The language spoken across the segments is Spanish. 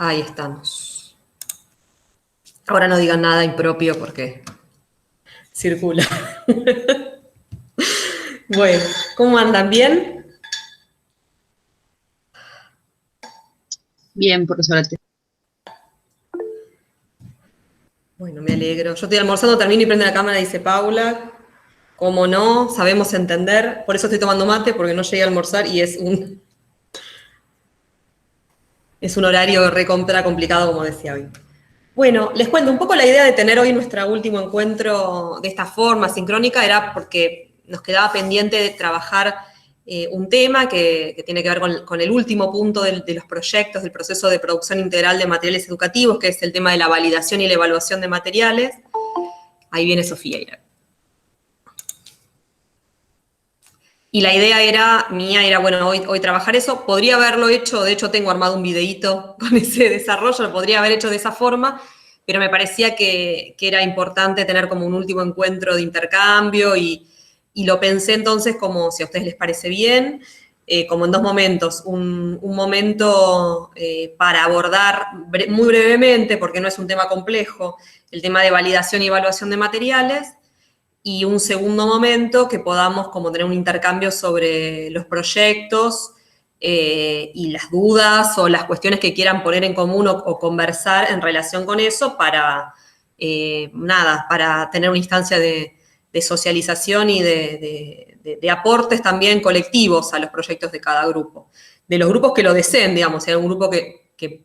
Ahí estamos. Ahora no digan nada impropio porque circula. Bueno, ¿cómo andan? ¿Bien? Bien, por suerte. Bueno, me alegro. Yo estoy almorzando, termino y prende la cámara, dice Paula. ¿Cómo no? Sabemos entender. Por eso estoy tomando mate, porque no llegué a almorzar y es un horario recontra complicado, como decía hoy. Bueno, les cuento un poco la idea de tener hoy nuestro último encuentro de esta forma sincrónica, era porque nos quedaba pendiente de trabajar un tema que tiene que ver con el último punto de los proyectos, del proceso de producción integral de materiales educativos, que es el tema de la validación y la evaluación de materiales. Ahí viene Sofía. Y la idea mía era, bueno, hoy trabajar eso. Podría haberlo hecho, de hecho tengo armado un videíto con ese desarrollo, lo podría haber hecho de esa forma, pero me parecía que era importante tener como un último encuentro de intercambio y lo pensé entonces como, si a ustedes les parece bien, como en dos momentos. Un momento para abordar muy brevemente, porque no es un tema complejo, el tema de validación y evaluación de materiales, y un segundo momento que podamos como tener un intercambio sobre los proyectos y las dudas o las cuestiones que quieran poner en común o conversar en relación con eso para, para tener una instancia de socialización y de aportes también colectivos a los proyectos de cada grupo. De los grupos que lo deseen, digamos, si hay algún grupo que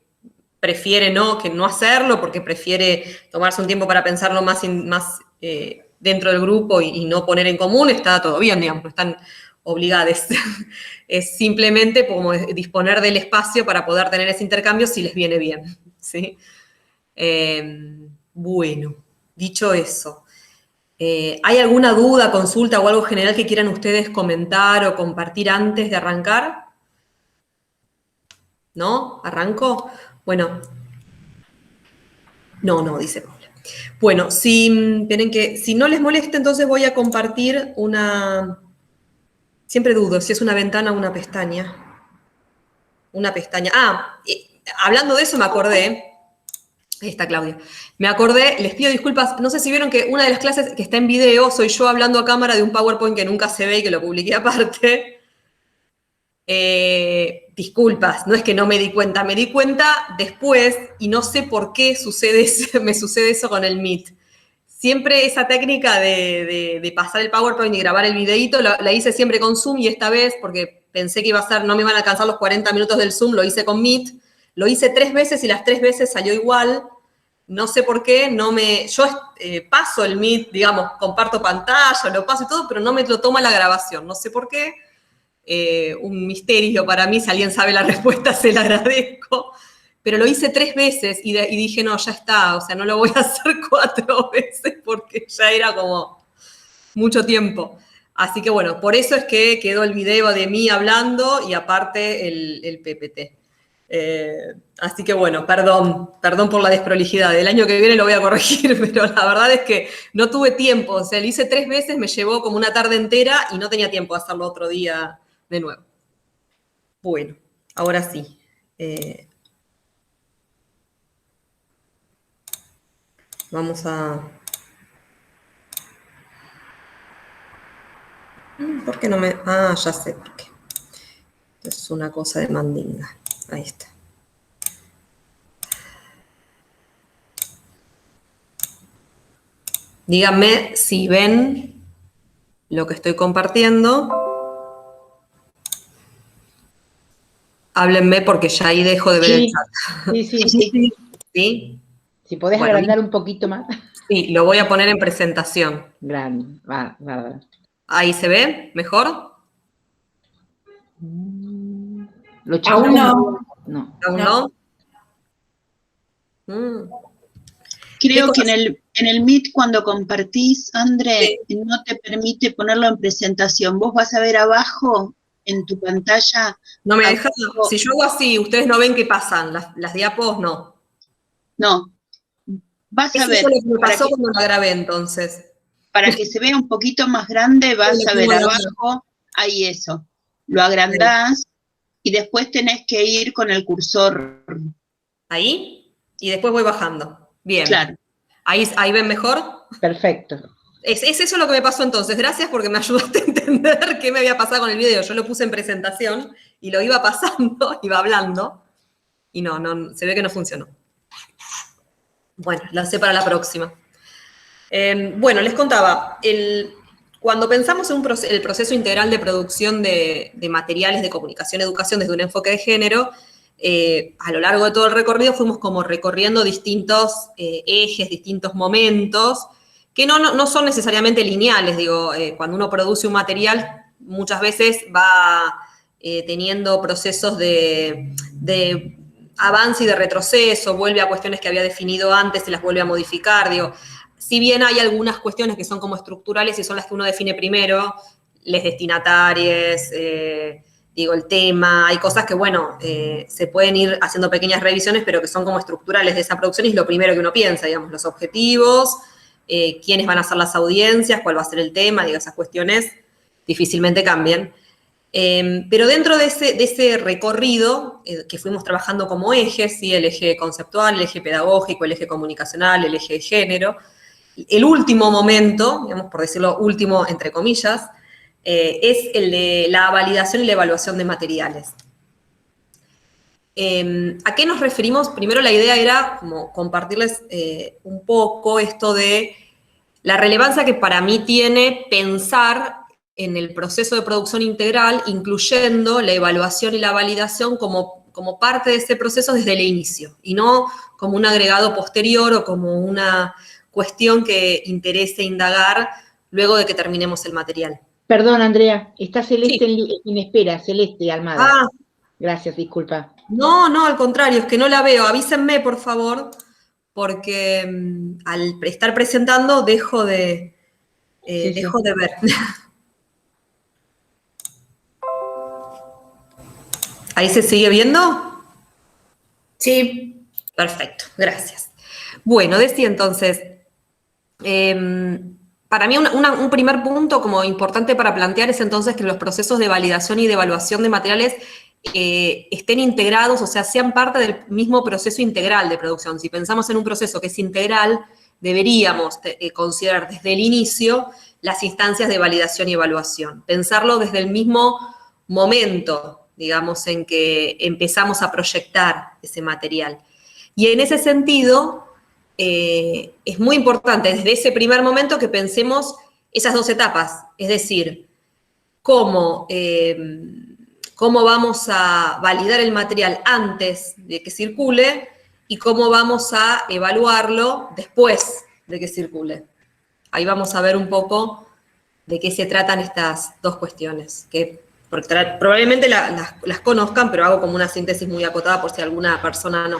prefiere que no hacerlo porque prefiere tomarse un tiempo para pensarlo más dentro del grupo y no poner en común, está todo bien, digamos, no están obligados. Es simplemente como disponer del espacio para poder tener ese intercambio si les viene bien, ¿sí? Bueno, dicho eso, ¿hay alguna duda, consulta o algo general que quieran ustedes comentar o compartir antes de arrancar? ¿No? ¿Arranco? Bueno. No, dice Paula. Bueno, si no les molesta, entonces voy a compartir una... Siempre dudo si es una ventana o una pestaña. Una pestaña. Hablando de eso me acordé. Ahí está Claudia. Me acordé, les pido disculpas, no sé si vieron que una de las clases que está en video soy yo hablando a cámara de un PowerPoint que nunca se ve y que lo publiqué aparte. Disculpas, no es que no me di cuenta después y no sé por qué me sucede eso con el Meet. Siempre esa técnica de pasar el PowerPoint y grabar el videíto la hice siempre con Zoom y esta vez, porque pensé que no me iban a alcanzar los 40 minutos del Zoom, lo hice con Meet. Lo hice 3 veces y las 3 veces salió igual. No sé por qué, yo paso el Meet, digamos, comparto pantalla, lo paso y todo, pero no me lo toma la grabación. No sé por qué. Un misterio para mí, si alguien sabe la respuesta se la agradezco, pero lo hice 3 veces y dije, no, ya está, o sea, no lo voy a hacer 4 veces porque ya era como mucho tiempo. Así que bueno, por eso es que quedó el video de mí hablando y aparte el PPT. Así que bueno, perdón por la desprolijidad. El año que viene lo voy a corregir, pero la verdad es que no tuve tiempo. O sea, lo hice 3 veces, me llevó como una tarde entera y no tenía tiempo de hacerlo otro día de nuevo. Bueno, ahora sí. Vamos a... ¿Por qué no me...? Ya sé por qué. Es una cosa de mandinga. Ahí está. Díganme si ven lo que estoy compartiendo. Háblenme porque ya ahí dejo de ver el chat. Sí. ¿Sí? Si podés agrandar un poquito más. Sí, lo voy a poner en presentación. Grande, va. ¿Ahí se ve mejor? Lo chico Aún no. ¿Aún no? Creo que en el Meet cuando compartís, André, no te permite ponerlo en presentación. Vos vas a ver abajo en tu pantalla. No me deja. Si yo hago así, ustedes no ven qué pasan. Las diapos no. No. Vas a ver. Eso es lo que me pasó cuando la grabé entonces. Para que se vea un poquito más grande, vas a ver abajo, ahí eso. Lo agrandás y después tenés que ir con el cursor Ahí, y después voy bajando. Bien. Claro. Ahí ven mejor. Perfecto. Es eso lo que me pasó entonces. Gracias porque me ayudaste a entender qué me había pasado con el video. Yo lo puse en presentación y lo iba pasando, iba hablando, y no, se ve que no funcionó. Bueno, la sé para la próxima. Bueno, les contaba, cuando pensamos en el proceso integral de producción de materiales de comunicación y educación desde un enfoque de género, a lo largo de todo el recorrido fuimos como recorriendo distintos ejes, distintos momentos, que no son necesariamente lineales. Digo, cuando uno produce un material, muchas veces va teniendo procesos de avance y de retroceso, vuelve a cuestiones que había definido antes y las vuelve a modificar. Digo, si bien hay algunas cuestiones que son como estructurales y son las que uno define primero, les destinatarios, digo, el tema, hay cosas que, bueno, se pueden ir haciendo pequeñas revisiones, pero que son como estructurales de esa producción y es lo primero que uno piensa, digamos, los objetivos, quiénes van a ser las audiencias, cuál va a ser el tema, digo, esas cuestiones difícilmente cambian. Pero dentro de ese recorrido que fuimos trabajando como ejes, ¿sí? El eje conceptual, el eje pedagógico, el eje comunicacional, el eje de género, el último momento, digamos, por decirlo último entre comillas, es el de la validación y la evaluación de materiales. ¿A qué nos referimos? Primero la idea era como compartirles un poco esto de la relevancia que para mí tiene pensar en el proceso de producción integral, incluyendo la evaluación y la validación como parte de ese proceso desde el inicio, y no como un agregado posterior o como una cuestión que interese indagar luego de que terminemos el material. Perdón, Andrea, está Celeste en espera, Celeste Almada. Ah. Gracias, disculpa. No, al contrario, es que no la veo. Avísenme, por favor, porque al estar presentando dejo de ver. ¿Ahí se sigue viendo? Sí. Perfecto, gracias. Bueno, decía entonces, para mí un primer punto como importante para plantear es entonces que los procesos de validación y de evaluación de materiales estén integrados, o sea, sean parte del mismo proceso integral de producción. Si pensamos en un proceso que es integral, deberíamos considerar desde el inicio las instancias de validación y evaluación. Pensarlo desde el mismo momento, digamos, en que empezamos a proyectar ese material. Y en ese sentido, es muy importante desde ese primer momento que pensemos esas dos etapas, es decir, cómo vamos a validar el material antes de que circule y cómo vamos a evaluarlo después de que circule. Ahí vamos a ver un poco de qué se tratan estas dos cuestiones, que probablemente las conozcan, pero hago como una síntesis muy acotada por si alguna persona no.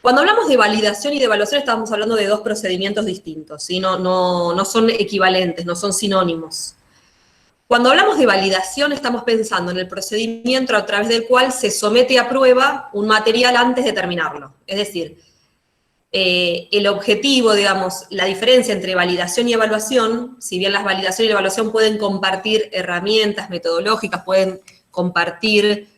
Cuando hablamos de validación y de evaluación estamos hablando de dos procedimientos distintos, ¿sí? No son equivalentes, no son sinónimos. Cuando hablamos de validación estamos pensando en el procedimiento a través del cual se somete a prueba un material antes de terminarlo. Es decir, el objetivo, digamos, la diferencia entre validación y evaluación, si bien las validación y la evaluación pueden compartir herramientas metodológicas, pueden compartir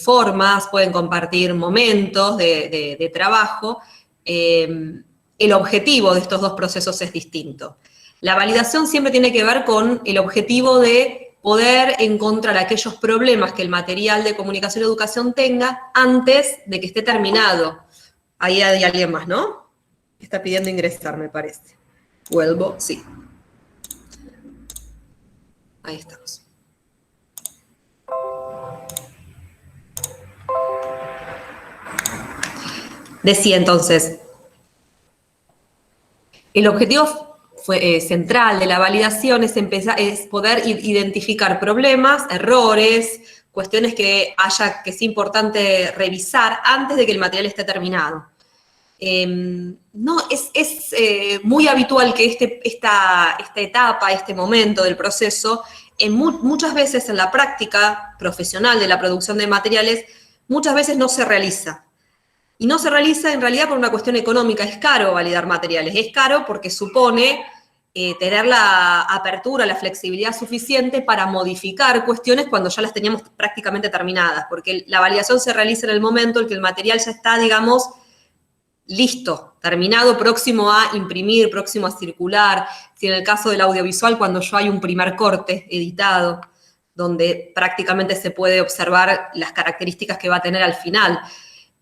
formas, pueden compartir momentos de trabajo, el objetivo de estos dos procesos es distinto. La validación siempre tiene que ver con el objetivo de poder encontrar aquellos problemas que el material de comunicación y educación tenga antes de que esté terminado. Ahí hay alguien más, ¿no? Está pidiendo ingresar, me parece. Vuelvo, sí. Ahí estamos. Decía entonces, el objetivo central de la validación es poder identificar problemas, errores, cuestiones que es importante revisar antes de que el material esté terminado. Es muy habitual que esta etapa, este momento del proceso, muchas veces en la práctica profesional de la producción de materiales, muchas veces no se realiza. Y no se realiza en realidad por una cuestión económica. Es caro validar materiales. Es caro porque supone tener la apertura, la flexibilidad suficiente para modificar cuestiones cuando ya las teníamos prácticamente terminadas, porque la validación se realiza en el momento en que el material ya está, digamos, listo, terminado, próximo a imprimir, próximo a circular. Si en el caso del audiovisual, cuando ya hay un primer corte editado, donde prácticamente se puede observar las características que va a tener al final.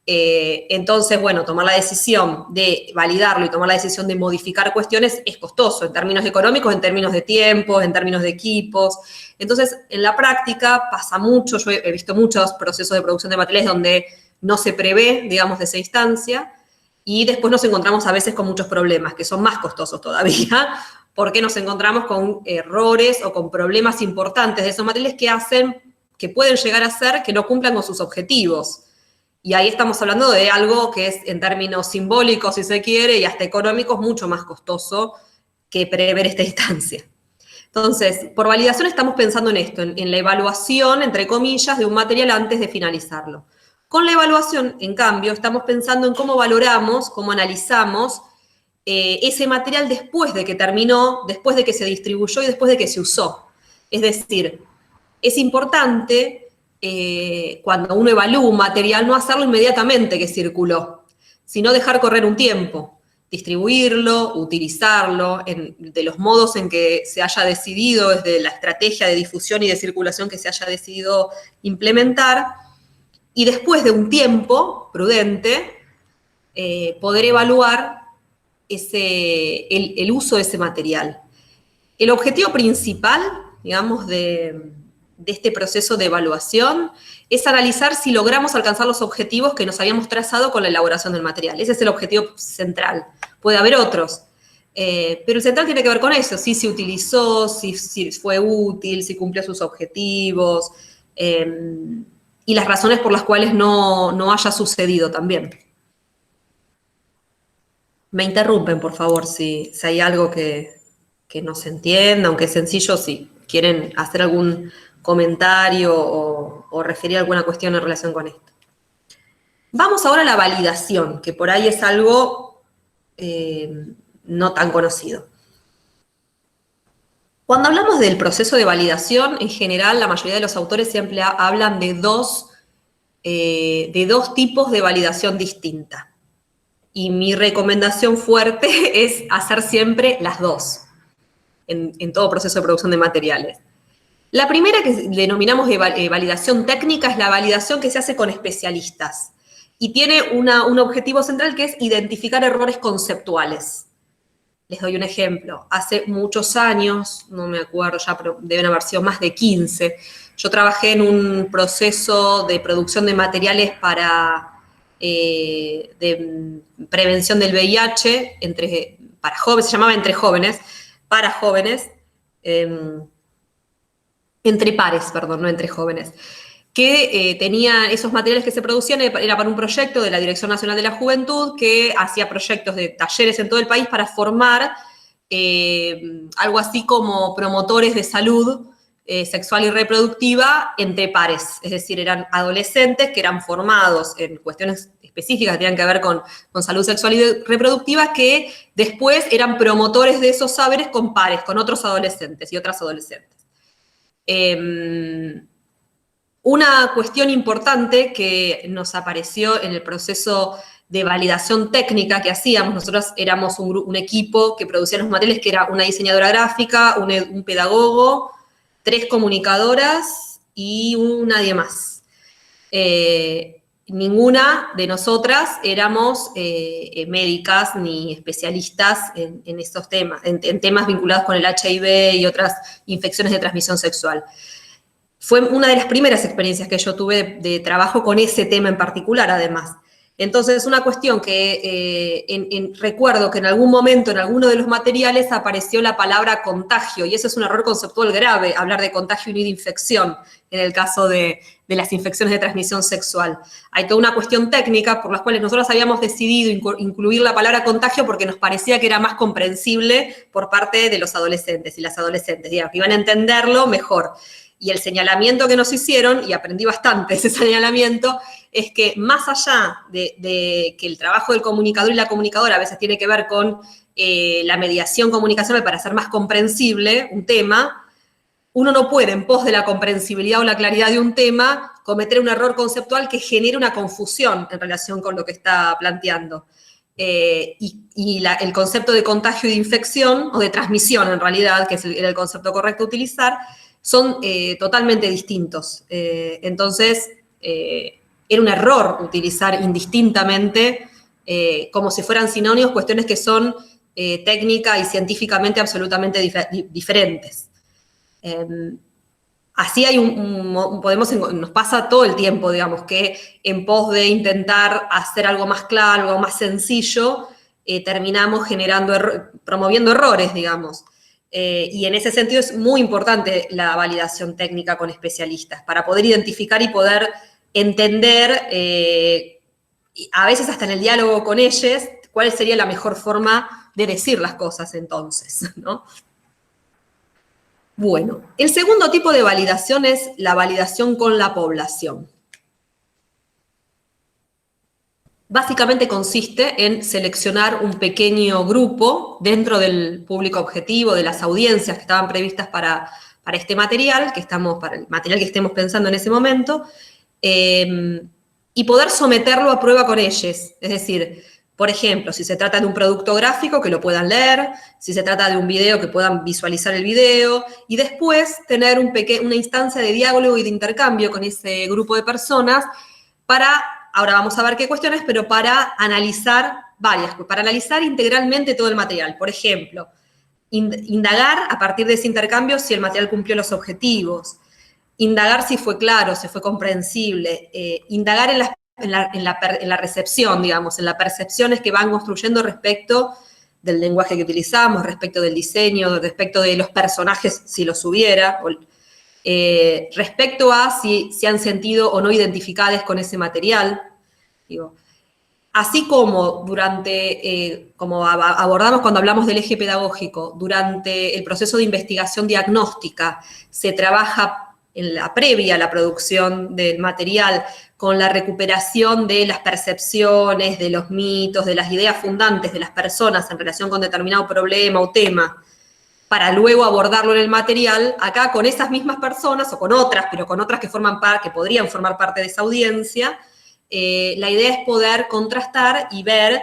Entonces, bueno, tomar la decisión de validarlo y tomar la decisión de modificar cuestiones es costoso en términos económicos, en términos de tiempo, en términos de equipos. Entonces, en la práctica pasa mucho, yo he visto muchos procesos de producción de materiales donde no se prevé, digamos, de esa instancia, y después nos encontramos a veces con muchos problemas, que son más costosos todavía, porque nos encontramos con errores o con problemas importantes de esos materiales que pueden llegar a ser que no cumplan con sus objetivos. Y ahí estamos hablando de algo que es, en términos simbólicos, si se quiere, y hasta económicos, mucho más costoso que prever esta instancia. Entonces, por validación estamos pensando en esto, en la evaluación, entre comillas, de un material antes de finalizarlo. Con la evaluación, en cambio, estamos pensando en cómo valoramos, cómo analizamos ese material después de que terminó, después de que se distribuyó y después de que se usó. Es decir, es importante cuando uno evalúa un material no hacerlo inmediatamente que circuló, sino dejar correr un tiempo, distribuirlo, utilizarlo, de los modos en que se haya decidido, desde la estrategia de difusión y de circulación que se haya decidido implementar, y después de un tiempo prudente, poder evaluar el uso de ese material. El objetivo principal, digamos, de este proceso de evaluación es analizar si logramos alcanzar los objetivos que nos habíamos trazado con la elaboración del material. Ese es el objetivo central. Puede haber otros, pero el central tiene que ver con eso, si se utilizó, si fue útil, si cumplió sus objetivos, y las razones por las cuales no haya sucedido también. Me interrumpen, por favor, si hay algo que no se entienda, aunque es sencillo, si quieren hacer algún comentario o referir alguna cuestión en relación con esto. Vamos ahora a la validación, que por ahí es algo no tan conocido. Cuando hablamos del proceso de validación, en general, la mayoría de los autores siempre hablan de dos tipos de validación distinta. Y mi recomendación fuerte es hacer siempre las dos en todo proceso de producción de materiales. La primera, que denominamos validación técnica, es la validación que se hace con especialistas y tiene un objetivo central que es identificar errores conceptuales. Les doy un ejemplo. Hace muchos años, no me acuerdo ya, pero deben haber sido más de 15, yo trabajé en un proceso de producción de materiales de prevención del VIH para jóvenes, se llamaba Entre Jóvenes, para jóvenes, entre pares, perdón, no entre jóvenes, que tenía esos materiales que se producían, era para un proyecto de la Dirección Nacional de la Juventud que hacía proyectos de talleres en todo el país para formar algo así como promotores de salud sexual y reproductiva entre pares, es decir, eran adolescentes que eran formados en cuestiones específicas que tenían que ver con salud sexual y reproductiva, que después eran promotores de esos saberes con pares, con otros adolescentes y otras adolescentes. Una cuestión importante que nos apareció en el proceso de validación técnica que hacíamos, nosotros éramos un equipo que producía los materiales, que era una diseñadora gráfica, un pedagogo, 3 comunicadoras y nadie más. Ninguna de nosotras éramos médicas ni especialistas en estos temas, en temas vinculados con el HIV y otras infecciones de transmisión sexual. Fue una de las primeras experiencias que yo tuve de trabajo con ese tema en particular, además. Entonces, una cuestión que recuerdo que en algún momento, en alguno de los materiales, apareció la palabra contagio, y eso es un error conceptual grave, hablar de contagio y de infección, en el caso de las infecciones de transmisión sexual. Hay toda una cuestión técnica por las cuales nosotros habíamos decidido incluir la palabra contagio porque nos parecía que era más comprensible por parte de los adolescentes y las adolescentes, digamos, que iban a entenderlo mejor. Y el señalamiento que nos hicieron, y aprendí bastante ese señalamiento, es que más allá de que el trabajo del comunicador y la comunicadora a veces tiene que ver con la mediación comunicacional para hacer más comprensible un tema, uno no puede, en pos de la comprensibilidad o la claridad de un tema, cometer un error conceptual que genere una confusión en relación con lo que está planteando. El concepto de contagio y de infección, o de transmisión en realidad, que era el concepto correcto a utilizar, son totalmente distintos. Entonces, era un error utilizar indistintamente, como si fueran sinónimos, cuestiones que son técnica y científicamente absolutamente diferentes. Así hay nos pasa todo el tiempo, digamos, que en pos de intentar hacer algo más claro, algo más sencillo, terminamos promoviendo errores, digamos. Y en ese sentido es muy importante la validación técnica con especialistas, para poder identificar y poder entender, a veces hasta en el diálogo con ellos, cuál sería la mejor forma de decir las cosas entonces, ¿no? Bueno, el segundo tipo de validación es la validación con la población. Básicamente consiste en seleccionar un pequeño grupo dentro del público objetivo, de las audiencias que estaban previstas para este material, para el material que estemos pensando en ese momento, y poder someterlo a prueba con ellos. Es decir, por ejemplo, si se trata de un producto gráfico, que lo puedan leer, si se trata de un video, que puedan visualizar el video, y después tener una instancia de diálogo y de intercambio con ese grupo de personas ahora vamos a ver qué cuestiones, pero para analizar para analizar integralmente todo el material. Por ejemplo, indagar a partir de ese intercambio si el material cumplió los objetivos, indagar si fue claro, si fue comprensible, indagar en la recepción, digamos, en las percepciones que van construyendo respecto del lenguaje que utilizamos, respecto del diseño, respecto de los personajes, si los hubiera, respecto a si se han sentido o no identificadas con ese material. Digo, así como como abordamos cuando hablamos del eje pedagógico, durante el proceso de investigación diagnóstica se trabaja en la previa a la producción del material con la recuperación de las percepciones, de los mitos, de las ideas fundantes de las personas en relación con determinado problema o tema, para luego abordarlo en el material, acá con esas mismas personas, o con otras, pero con otras que podrían formar parte de esa audiencia, la idea es poder contrastar y ver,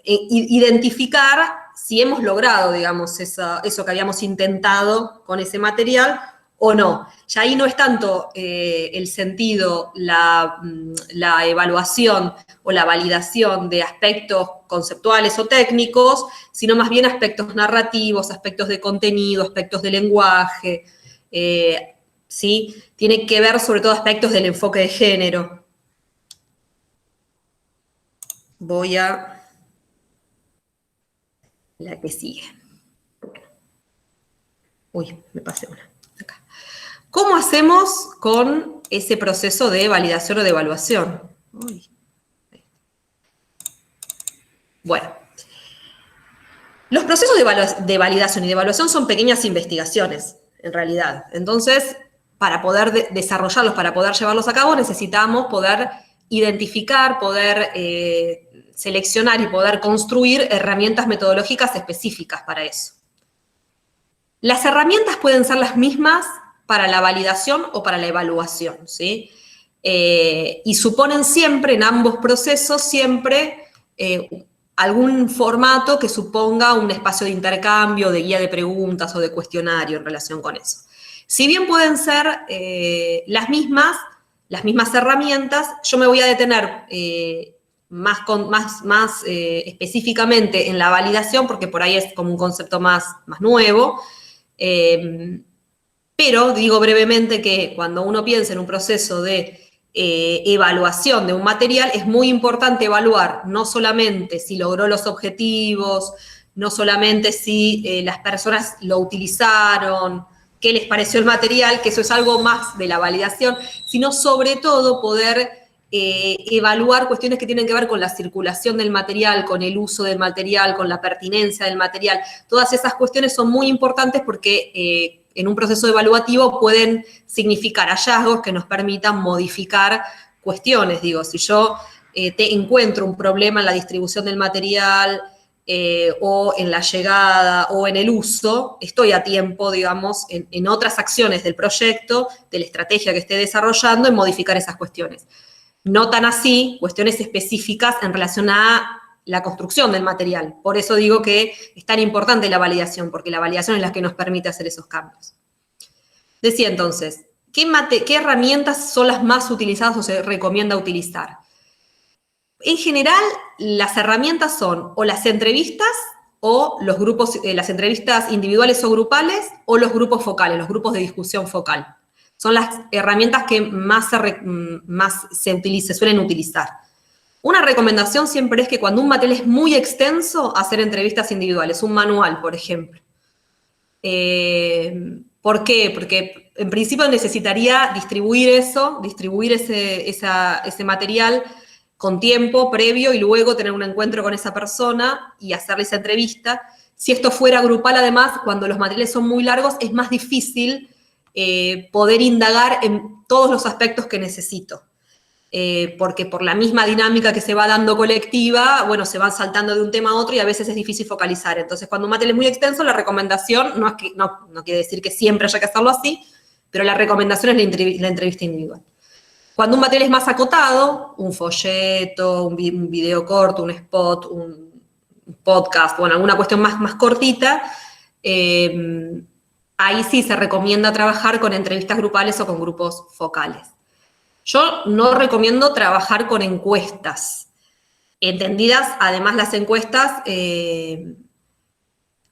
identificar si hemos logrado, digamos, eso que habíamos intentado con ese material o no. Ya ahí no es tanto el sentido, la evaluación o la validación de aspectos conceptuales o técnicos, sino más bien aspectos narrativos, aspectos de contenido, aspectos de lenguaje, ¿sí? Tiene que ver sobre todo aspectos del enfoque de género. Voy a la que sigue. Uy, me pasé una. Acá. ¿Cómo hacemos con ese proceso de validación o de evaluación? Uy. Bueno, los procesos de validación y de evaluación son pequeñas investigaciones, en realidad. Entonces, para poder desarrollarlos, para poder llevarlos a cabo, necesitamos poder identificar, poder seleccionar y poder construir herramientas metodológicas específicas para eso. Las herramientas pueden ser las mismas para la validación o para la evaluación, ¿sí? Y suponen siempre, en ambos procesos, siempre algún formato que suponga un espacio de intercambio, de guía de preguntas o de cuestionario en relación con eso. Si bien pueden ser las mismas herramientas, yo me voy a detener más específicamente en la validación, porque por ahí es como un concepto más nuevo, pero digo brevemente que cuando uno piensa en un proceso de evaluación de un material, es muy importante evaluar no solamente si logró los objetivos, no solamente si las personas lo utilizaron, qué les pareció el material, que eso es algo más de la validación, sino sobre todo poder evaluar cuestiones que tienen que ver con la circulación del material, con el uso del material, con la pertinencia del material. Todas esas cuestiones son muy importantes porque en un proceso evaluativo pueden significar hallazgos que nos permitan modificar cuestiones. Digo, si yo te encuentro un problema en la distribución del material o en la llegada o en el uso, estoy a tiempo, digamos, en otras acciones del proyecto, de la estrategia que esté desarrollando, en modificar esas cuestiones. No tan así, cuestiones específicas en relación a la construcción del material. Por eso digo que es tan importante la validación, porque la validación es la que nos permite hacer esos cambios. Decía entonces, ¿qué herramientas son las más utilizadas o se recomienda utilizar? En general, las herramientas son o las entrevistas o los grupos, las entrevistas individuales o grupales, o los grupos focales, los grupos de discusión focal. Son las herramientas que más se suelen utilizar. Una recomendación siempre es que cuando un material es muy extenso, hacer entrevistas individuales, un manual, por ejemplo. ¿Por qué? Porque en principio necesitaría distribuir ese material con tiempo previo y luego tener un encuentro con esa persona y hacerle esa entrevista. Si esto fuera grupal, además, cuando los materiales son muy largos, es más difícil poder indagar en todos los aspectos que necesito. Porque por la misma dinámica que se va dando colectiva, bueno, se van saltando de un tema a otro y a veces es difícil focalizar. Entonces, cuando un material es muy extenso, la recomendación, no quiere decir que siempre haya que hacerlo así, pero la recomendación es la entrevista individual. Cuando un material es más acotado, un folleto, un video corto, un spot, un podcast, bueno, alguna cuestión más cortita, ahí sí se recomienda trabajar con entrevistas grupales o con grupos focales. Yo no recomiendo trabajar con encuestas, entendidas además las encuestas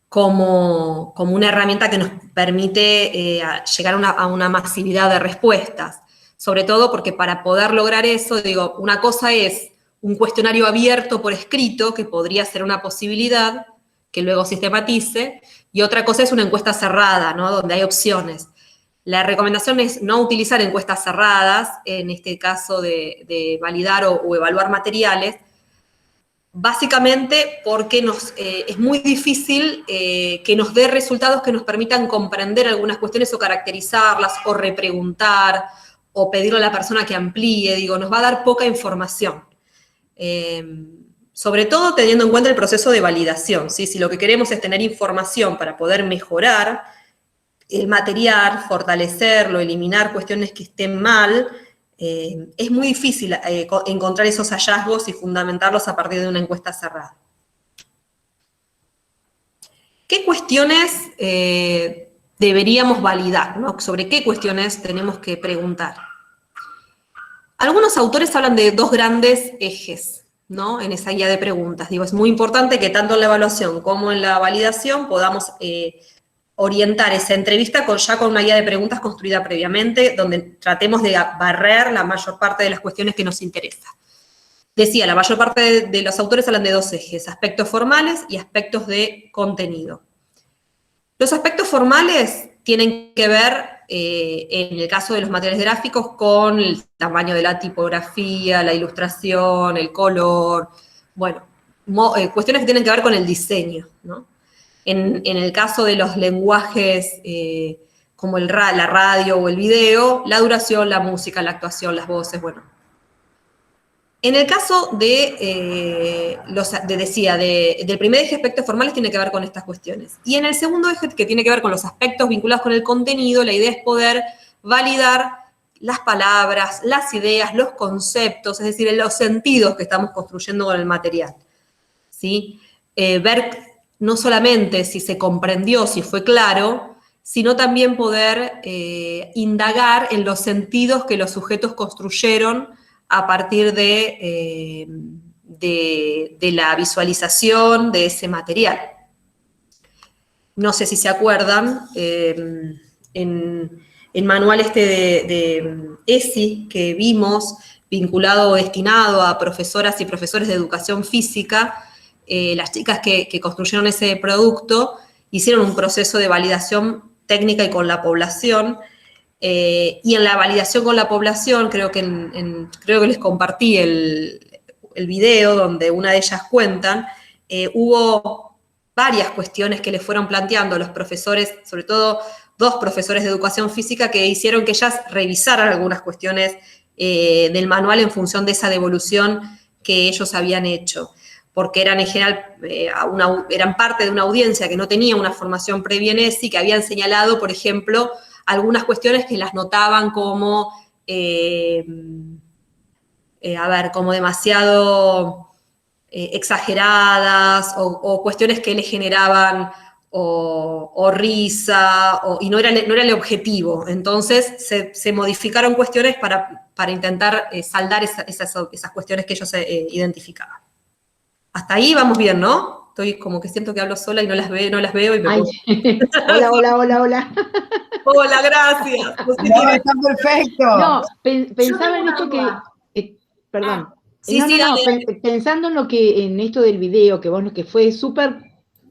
como una herramienta que nos permite llegar a una masividad de respuestas. Sobre todo porque para poder lograr eso, digo, una cosa es un cuestionario abierto por escrito, que podría ser una posibilidad, que luego sistematice, y otra cosa es una encuesta cerrada, ¿no? Donde hay opciones. La recomendación es no utilizar encuestas cerradas, en este caso de validar o evaluar materiales, básicamente porque es muy difícil que nos dé resultados que nos permitan comprender algunas cuestiones o caracterizarlas, o repreguntar, o pedirle a la persona que amplíe, digo, nos va a dar poca información. Sobre todo teniendo en cuenta el proceso de validación, ¿sí? Si lo que queremos es tener información para poder mejorar el material, fortalecerlo, eliminar cuestiones que estén mal, es muy difícil encontrar esos hallazgos y fundamentarlos a partir de una encuesta cerrada. ¿Qué cuestiones deberíamos validar, ¿no? ¿Sobre qué cuestiones tenemos que preguntar? Algunos autores hablan de dos grandes ejes, ¿no? En esa guía de preguntas. Digo, es muy importante que tanto en la evaluación como en la validación podamos orientar esa entrevista ya con una guía de preguntas construida previamente, donde tratemos de barrer la mayor parte de las cuestiones que nos interesan. Decía, la mayor parte de los autores hablan de dos ejes, aspectos formales y aspectos de contenido. Los aspectos formales tienen que ver, en el caso de los materiales gráficos, con el tamaño de la tipografía, la ilustración, el color, bueno, cuestiones que tienen que ver con el diseño, ¿no? En el caso de los lenguajes como la radio o el video, la duración, la música, la actuación, las voces, bueno. En el caso del primer eje, aspectos formales, tiene que ver con estas cuestiones. Y en el segundo eje, que tiene que ver con los aspectos vinculados con el contenido, la idea es poder validar las palabras, las ideas, los conceptos, es decir, los sentidos que estamos construyendo con el material, ¿sí? Ver no solamente si se comprendió, si fue claro, sino también poder indagar en los sentidos que los sujetos construyeron a partir de la visualización de ese material. No sé si se acuerdan, en el manual de ESI que vimos, vinculado o destinado a profesoras y profesores de educación física, las chicas que construyeron ese producto hicieron un proceso de validación técnica y con la población, y en la validación con la población, creo que les compartí el video donde una de ellas cuentan, hubo varias cuestiones que les fueron planteando los profesores, sobre todo dos profesores de educación física que hicieron que ellas revisaran algunas cuestiones del manual en función de esa devolución que ellos habían hecho, porque eran en general, eran parte de una audiencia que no tenía una formación previa en ESI, que habían señalado, por ejemplo, algunas cuestiones que las notaban como, como demasiado exageradas o cuestiones que le generaban o risa, y no era el objetivo. Entonces se modificaron cuestiones para intentar saldar esas cuestiones que ellos identificaban. Hasta ahí vamos bien, ¿no? Estoy como que siento que hablo sola y no las veo y me pongo... Hola. Hola, gracias. No, está perfecto. No, pensaba en esto que, perdón. Sí, Pensando en esto del video, que fue súper,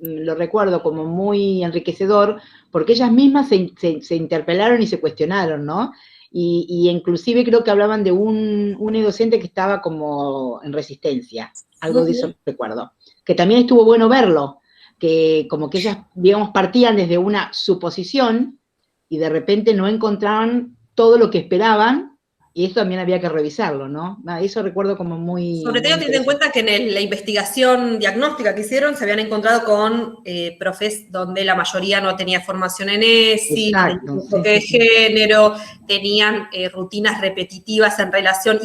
lo recuerdo como muy enriquecedor, porque ellas mismas se interpelaron y se cuestionaron, ¿no? Y inclusive creo que hablaban de un docente que estaba como en resistencia, algo de eso recuerdo, que también estuvo bueno verlo, que como que ellas, digamos, partían desde una suposición y de repente no encontraban todo lo que esperaban, y eso también había que revisarlo, ¿no? Eso recuerdo como muy... Sobre todo teniendo en cuenta que en la investigación diagnóstica que hicieron se habían encontrado con profes donde la mayoría no tenía formación en ESI, no tenían enfoque de género, tenían rutinas repetitivas en relación,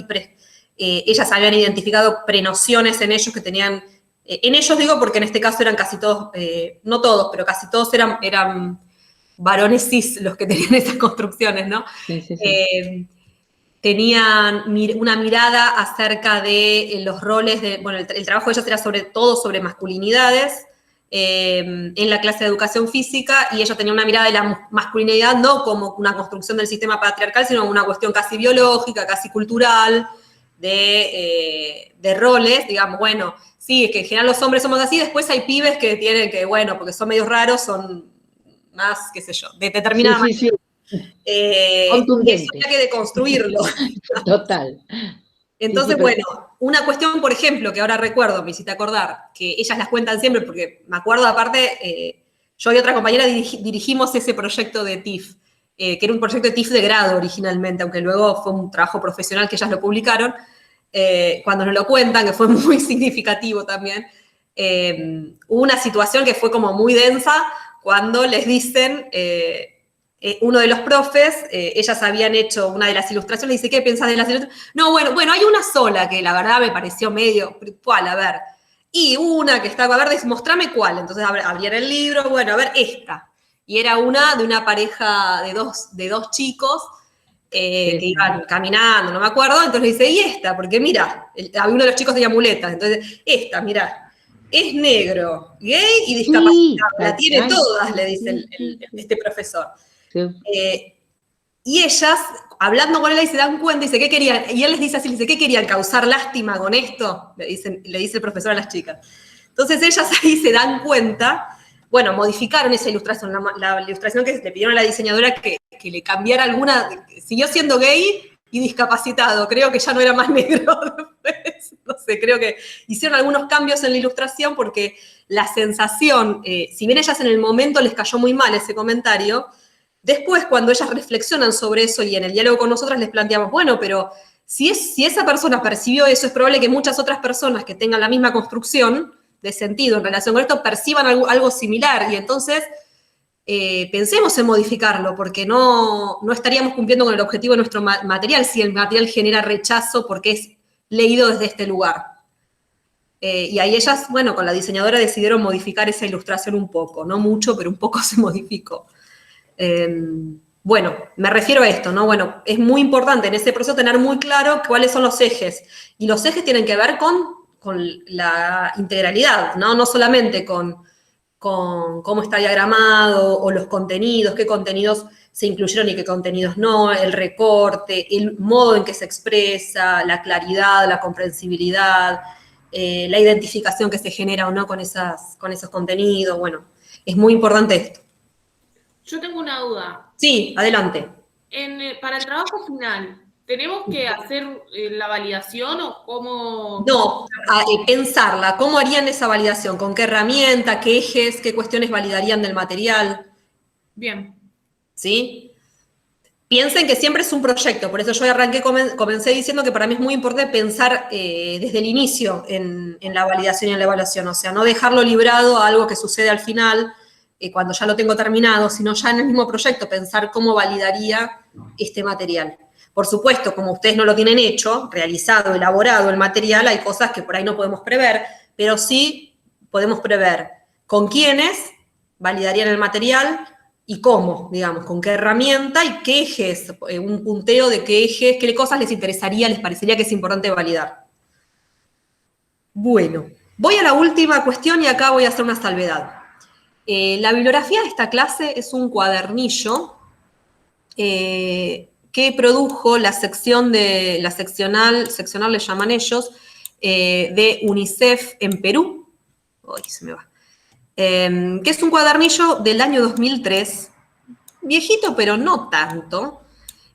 ellas habían identificado prenociones en ellos que tenían, en ellos digo porque en este caso eran casi todos, no todos, pero casi todos eran varones cis los que tenían esas construcciones, ¿no? Sí. Tenían una mirada acerca de los roles, el trabajo de ellas era sobre todo sobre masculinidades en la clase de educación física, y ella tenía una mirada de la masculinidad no como una construcción del sistema patriarcal, sino una cuestión casi biológica, casi cultural, de roles, digamos, bueno, sí, es que en general los hombres somos así, después hay pibes que tienen que, bueno, porque son medios raros, son más, qué sé yo, de determinada manera. Sí. Y eso había que deconstruirlo. Total. Entonces, bueno, una cuestión, por ejemplo, que ahora recuerdo, me hiciste acordar, que ellas las cuentan siempre, porque me acuerdo, aparte, yo y otra compañera dirigimos ese proyecto de TIF, que era un proyecto de TIF de grado originalmente, aunque luego fue un trabajo profesional que ellas lo publicaron. Cuando nos lo cuentan, que fue muy significativo también, hubo una situación que fue como muy densa cuando les dicen... uno de los profes, ellas habían hecho una de las ilustraciones, dice, ¿qué pensás de las ilustraciones? No, bueno, hay una sola que la verdad me pareció medio, ¿cuál? A ver. Y una que estaba, a ver, mostrame cuál. Entonces abrían el libro, bueno, a ver, esta. Y era una de una pareja de dos chicos que iban caminando, no me acuerdo, entonces le dice, ¿y esta? Porque mira, uno de los chicos tenía muletas, entonces, esta, mira, es negro, gay y discapacitado, la tiene todas, le dice este profesor. Sí. Y ellas, hablando con él, se dan cuenta, dice, ¿qué querían? Y él les dice así, dice, ¿qué querían? ¿Causar lástima con esto? Le dice el profesor a las chicas. Entonces ellas ahí se dan cuenta, bueno, modificaron esa ilustración, la ilustración que le pidieron a la diseñadora que le cambiara alguna, siguió siendo gay y discapacitado, creo que ya no era más negro después, no sé, creo que hicieron algunos cambios en la ilustración porque la sensación, si bien ellas en el momento les cayó muy mal ese comentario, después, cuando ellas reflexionan sobre eso y en el diálogo con nosotras les planteamos, bueno, pero si esa persona percibió eso, es probable que muchas otras personas que tengan la misma construcción de sentido en relación con esto perciban algo similar. Y entonces pensemos en modificarlo, porque no estaríamos cumpliendo con el objetivo de nuestro material si el material genera rechazo porque es leído desde este lugar. Y ahí ellas, bueno, con la diseñadora decidieron modificar esa ilustración un poco, no mucho, pero un poco se modificó. Bueno, me refiero a esto, ¿no? Bueno, es muy importante en ese proceso tener muy claro cuáles son los ejes. Y los ejes tienen que ver con la integralidad, ¿no? No solamente con cómo está diagramado o los contenidos, qué contenidos se incluyeron y qué contenidos no, el recorte, el modo en que se expresa, la claridad, la comprensibilidad, la identificación que se genera o no con esos contenidos. Bueno, es muy importante esto. Yo tengo una duda. Sí, adelante. Para el trabajo final, ¿tenemos que hacer la validación o cómo? No, pensarla. ¿Cómo harían esa validación? ¿Con qué herramienta? ¿Qué ejes? ¿Qué cuestiones validarían del material? Bien. ¿sí? Piensen que siempre es un proyecto, por eso yo arranqué, comencé diciendo que para mí es muy importante pensar desde el inicio en la validación y en la evaluación, o sea, no dejarlo librado a algo que sucede al final, cuando ya lo tengo terminado, sino ya en el mismo proyecto pensar cómo validaría este material. Por supuesto, como ustedes no lo tienen hecho, realizado, elaborado el material, hay cosas que por ahí no podemos prever, pero sí podemos prever con quiénes validarían el material y cómo, digamos, con qué herramienta y qué ejes, un punteo de qué ejes, qué cosas les interesaría, les parecería que es importante validar. Bueno, voy a la última cuestión y acá voy a hacer una salvedad. La bibliografía de esta clase es un cuadernillo que produjo la sección de, la seccional le llaman ellos, de UNICEF en Perú. Ay, se me va. Que es un cuadernillo del año 2003, viejito pero no tanto,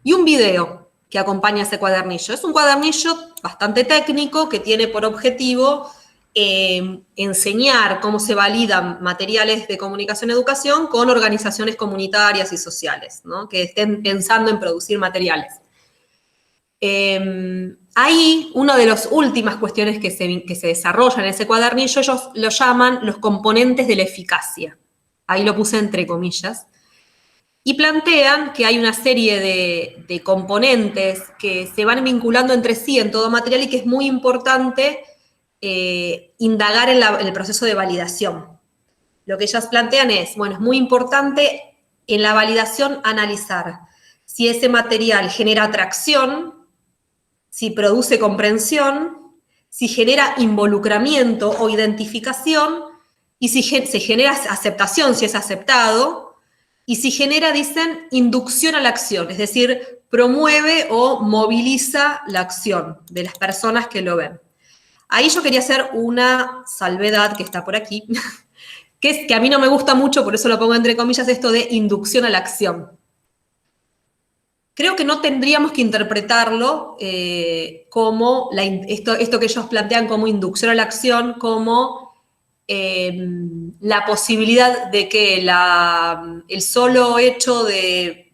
y un video que acompaña ese cuadernillo. Es un cuadernillo bastante técnico que tiene por objetivo enseñar cómo se validan materiales de comunicación y educación con organizaciones comunitarias y sociales, ¿no? Que estén pensando en producir materiales. Ahí, una de las últimas cuestiones que se desarrollan en ese cuadernillo, ellos lo llaman los componentes de la eficacia. Ahí lo puse entre comillas. Y plantean que hay una serie de componentes que se van vinculando entre sí en todo material y que es muy importante indagar en el proceso de validación. Lo que ellas plantean es, bueno, es muy importante en la validación analizar si ese material genera atracción, si produce comprensión, si genera involucramiento o identificación, y si se genera aceptación, si es aceptado, y si genera, dicen, inducción a la acción, es decir, promueve o moviliza la acción de las personas que lo ven. Ahí yo quería hacer una salvedad que está por aquí, que a mí no me gusta mucho, por eso lo pongo entre comillas, esto de inducción a la acción. Creo que no tendríamos que interpretarlo como esto que ellos plantean como inducción a la acción, como la posibilidad de que el solo hecho de,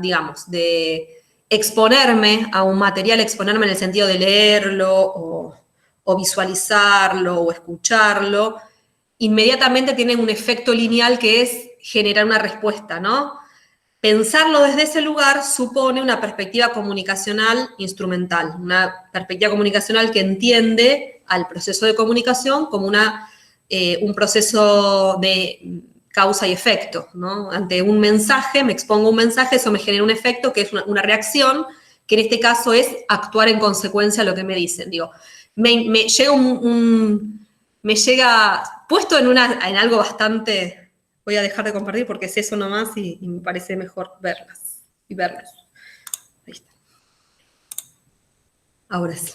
digamos, de exponerme a un material, exponerme en el sentido de leerlo o visualizarlo o escucharlo, inmediatamente tiene un efecto lineal que es generar una respuesta, ¿no? Pensarlo desde ese lugar supone una perspectiva comunicacional instrumental, una perspectiva comunicacional que entiende al proceso de comunicación como un proceso de causa y efecto, ¿no? Ante un mensaje, me expongo un mensaje, eso me genera un efecto que es una reacción, que en este caso es actuar en consecuencia a lo que me dicen. Digo, me llega puesto en algo bastante... Voy a dejar de compartir porque es eso nomás y me parece mejor verlas y verlos. Ahí está. Ahora sí.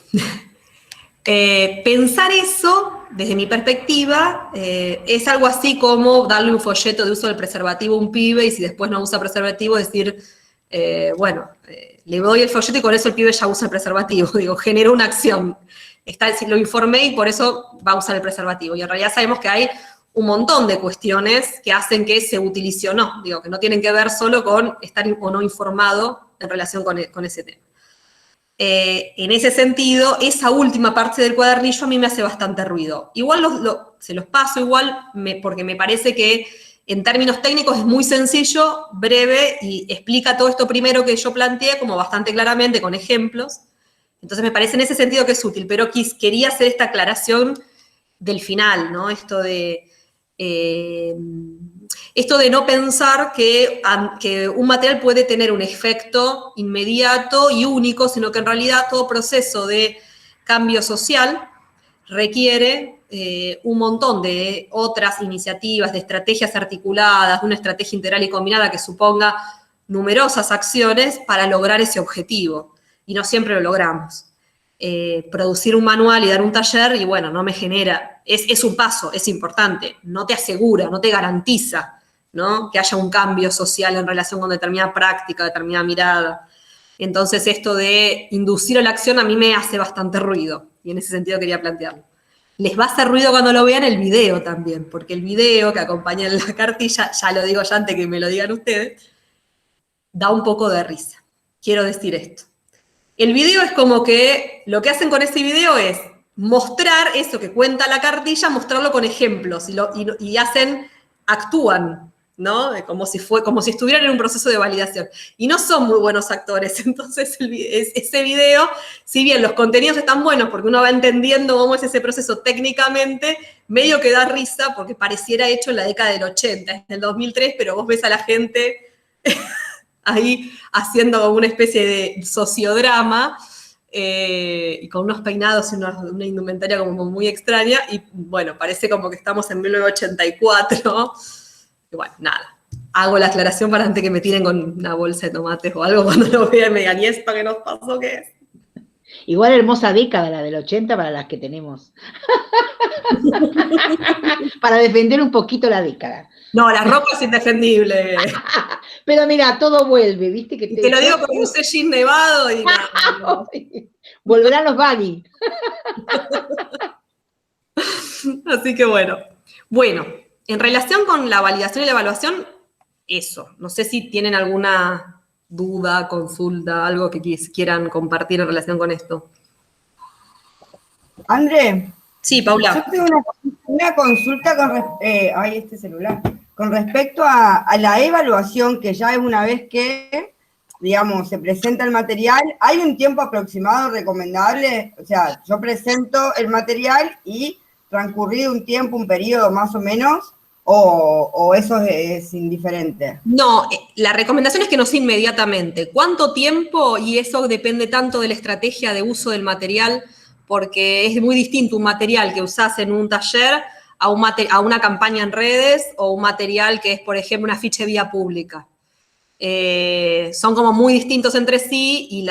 Pensar eso, desde mi perspectiva, es algo así como darle un folleto de uso del preservativo a un pibe y si después no usa preservativo decir, le doy el folleto y con eso el pibe ya usa el preservativo. Digo, generó una acción. Lo informé y por eso va a usar el preservativo. Y en realidad sabemos que hay un montón de cuestiones que hacen que se utilice o no. Digo, que no tienen que ver solo con estar o no informado en relación con ese tema. En ese sentido, esa última parte del cuadernillo a mí me hace bastante ruido. Igual se los paso igual porque me parece que en términos técnicos es muy sencillo, breve y explica todo esto primero que yo planteé como bastante claramente con ejemplos. Entonces me parece en ese sentido que es útil, pero quería hacer esta aclaración del final, ¿no? Esto de no pensar que un material puede tener un efecto inmediato y único, sino que en realidad todo proceso de cambio social requiere un montón de otras iniciativas, de estrategias articuladas, de una estrategia integral y combinada que suponga numerosas acciones para lograr ese objetivo. Y no siempre lo logramos. Producir un manual y dar un taller, y bueno, no me genera, es un paso, es importante, no te asegura, no te garantiza, ¿no? Que haya un cambio social en relación con determinada práctica, determinada mirada. Entonces esto de inducir a la acción a mí me hace bastante ruido, y en ese sentido quería plantearlo. Les va a hacer ruido cuando lo vean el video también, porque el video que acompaña en la cartilla, ya lo digo ya antes que me lo digan ustedes, da un poco de risa. Quiero decir esto. El video es como que lo que hacen con ese video es mostrar eso que cuenta la cartilla, mostrarlo con ejemplos y actúan, ¿no? Como si estuvieran en un proceso de validación. Y no son muy buenos actores, entonces ese video, si bien los contenidos están buenos porque uno va entendiendo cómo es ese proceso técnicamente, medio que da risa porque pareciera hecho en la década del 80, es del 2003, pero vos ves a la gente ahí haciendo como una especie de sociodrama, y con unos peinados y una indumentaria como muy extraña, y bueno, parece como que estamos en 1984, y bueno, nada. Hago la aclaración para antes que me tiren con una bolsa de tomates o algo cuando lo vean y me digan, ¿y esto qué nos pasó? ¿Qué es? Igual hermosa década la del 80 para las que tenemos. Para defender un poquito la década. No, la ropa es indefendible. Pero mira, todo vuelve, ¿viste? Que te lo digo porque usé jean nevado y no. Volverán los baggy. Así que bueno. Bueno, en relación con la validación y la evaluación, eso. No sé si tienen alguna duda, consulta, algo que quieran compartir en relación con esto. André. Sí, Paula. Yo tengo una consulta con respecto a la evaluación, que ya es una vez que, digamos, se presenta el material. ¿Hay un tiempo aproximado recomendable? O sea, yo presento el material y transcurrido un tiempo, un periodo más o menos, o eso es indiferente. No, la recomendación es que no sea inmediatamente. ¿Cuánto tiempo? Y eso depende tanto de la estrategia de uso del material, porque es muy distinto un material que usás en un taller a una campaña en redes o un material que es, por ejemplo, una ficha de vía pública. Son como muy distintos entre sí y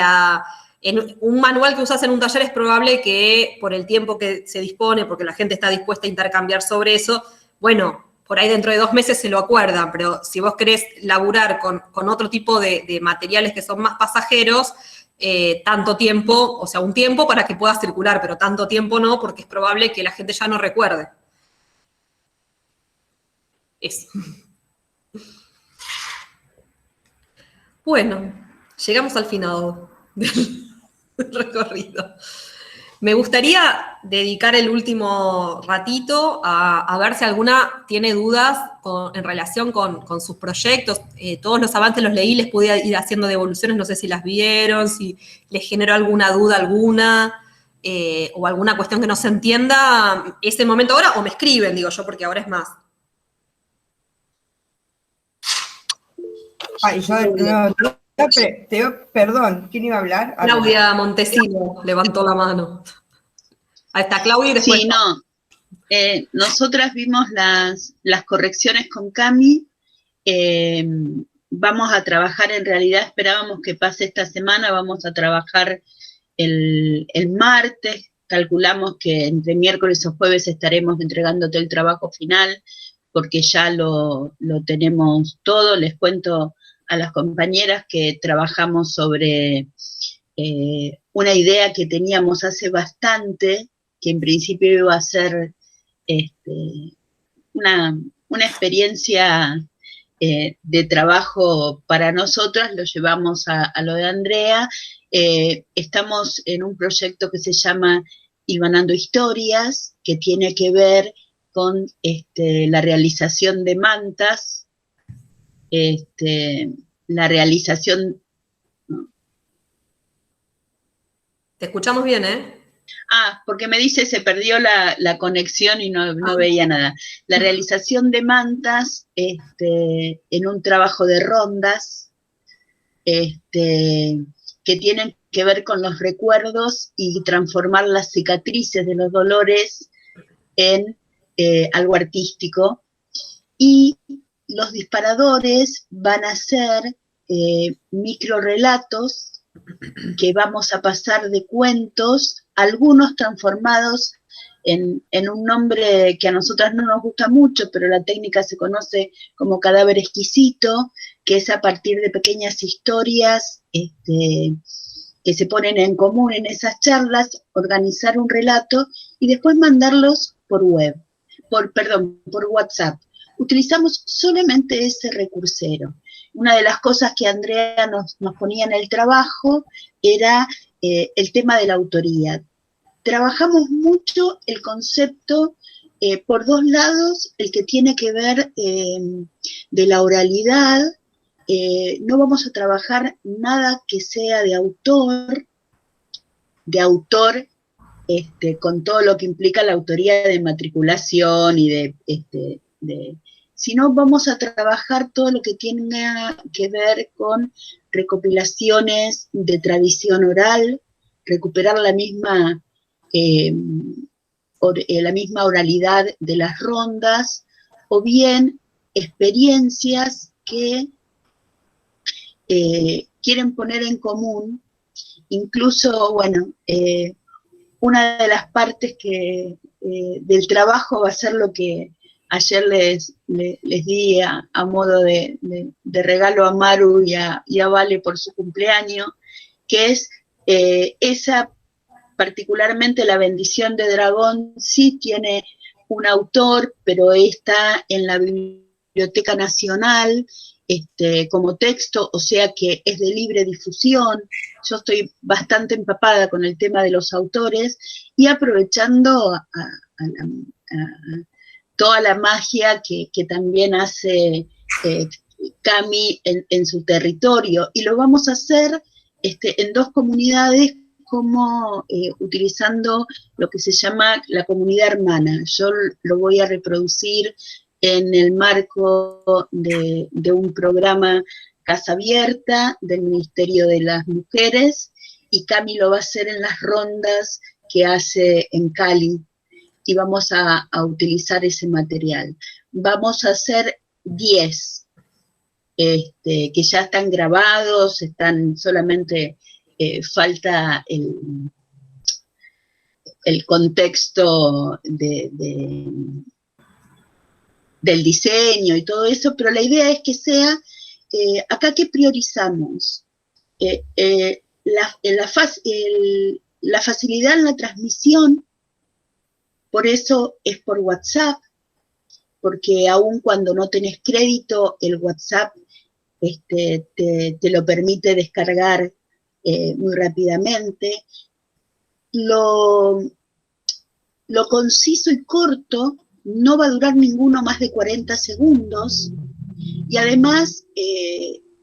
en un manual que usás en un taller es probable que por el tiempo que se dispone, porque la gente está dispuesta a intercambiar sobre eso, bueno, por ahí dentro de 2 meses se lo acuerdan, pero si vos querés laburar con otro tipo de materiales que son más pasajeros, tanto tiempo, o sea, un tiempo para que pueda circular, pero tanto tiempo no, porque es probable que la gente ya no recuerde. Eso. Bueno, llegamos al final del recorrido. Me gustaría dedicar el último ratito a ver si alguna tiene dudas en relación con sus proyectos. Todos los avances los leí, les pude ir haciendo devoluciones, no sé si las vieron, si les generó alguna duda alguna, o alguna cuestión que no se entienda, es el momento ahora, o me escriben, digo yo, porque ahora es más. Ay, perdón, ¿quién iba a hablar? Claudia Montesino levantó la mano. Ahí está Claudia y después... Sí, no. Nosotras vimos las correcciones con Cami. Vamos a trabajar, en realidad esperábamos que pase esta semana, vamos a trabajar el martes. Calculamos que entre miércoles o jueves estaremos entregándote el trabajo final, porque ya lo tenemos todo. Les cuento a las compañeras que trabajamos sobre una idea que teníamos hace bastante, que en principio iba a ser una experiencia de trabajo para nosotras, lo llevamos a lo de Andrea. Estamos en un proyecto que se llama Hilvanando Historias, que tiene que ver con la realización de mantas, la realización... Te escuchamos bien, ¿eh? Ah, porque me dice se perdió la conexión y no veía nada. La realización de mantas en un trabajo de rondas que tienen que ver con los recuerdos y transformar las cicatrices de los dolores en algo artístico. Y los disparadores van a ser microrelatos que vamos a pasar de cuentos, algunos transformados en un nombre que a nosotras no nos gusta mucho, pero la técnica se conoce como cadáver exquisito, que es a partir de pequeñas historias que se ponen en común en esas charlas, organizar un relato y después mandarlos por WhatsApp. Utilizamos solamente ese recursero. una de las cosas que Andrea nos ponía en el trabajo era el tema de la autoría. Trabajamos mucho el concepto por dos lados, el que tiene que ver de la oralidad. No vamos a trabajar nada que sea de autor, con todo lo que implica la autoría de matriculación y sino vamos a trabajar todo lo que tenga que ver con recopilaciones de tradición oral, recuperar la misma oralidad de las rondas, o bien experiencias que quieren poner en común. Incluso, bueno, una de las partes del trabajo va a ser lo que ayer les di a modo de regalo a Maru y a Vale por su cumpleaños, que es esa, particularmente la bendición de dragón, sí tiene un autor, pero está en la Biblioteca Nacional como texto, o sea que es de libre difusión. Yo estoy bastante empapada con el tema de los autores y aprovechando a toda la magia que también hace Cami en su territorio, y lo vamos a hacer en dos comunidades, como utilizando lo que se llama la comunidad hermana. Yo lo voy a reproducir en el marco de un programa Casa Abierta del Ministerio de las Mujeres, y Cami lo va a hacer en las rondas que hace en Cali, y vamos a utilizar ese material. Vamos a hacer 10, que ya están grabados, solamente falta el contexto del diseño y todo eso, pero la idea es que sea, acá ¿qué priorizamos? La facilidad en la transmisión. Por eso es por WhatsApp, porque aun cuando no tenés crédito, el WhatsApp te lo permite descargar muy rápidamente. Lo conciso y corto no va a durar ninguno más de 40 segundos, y además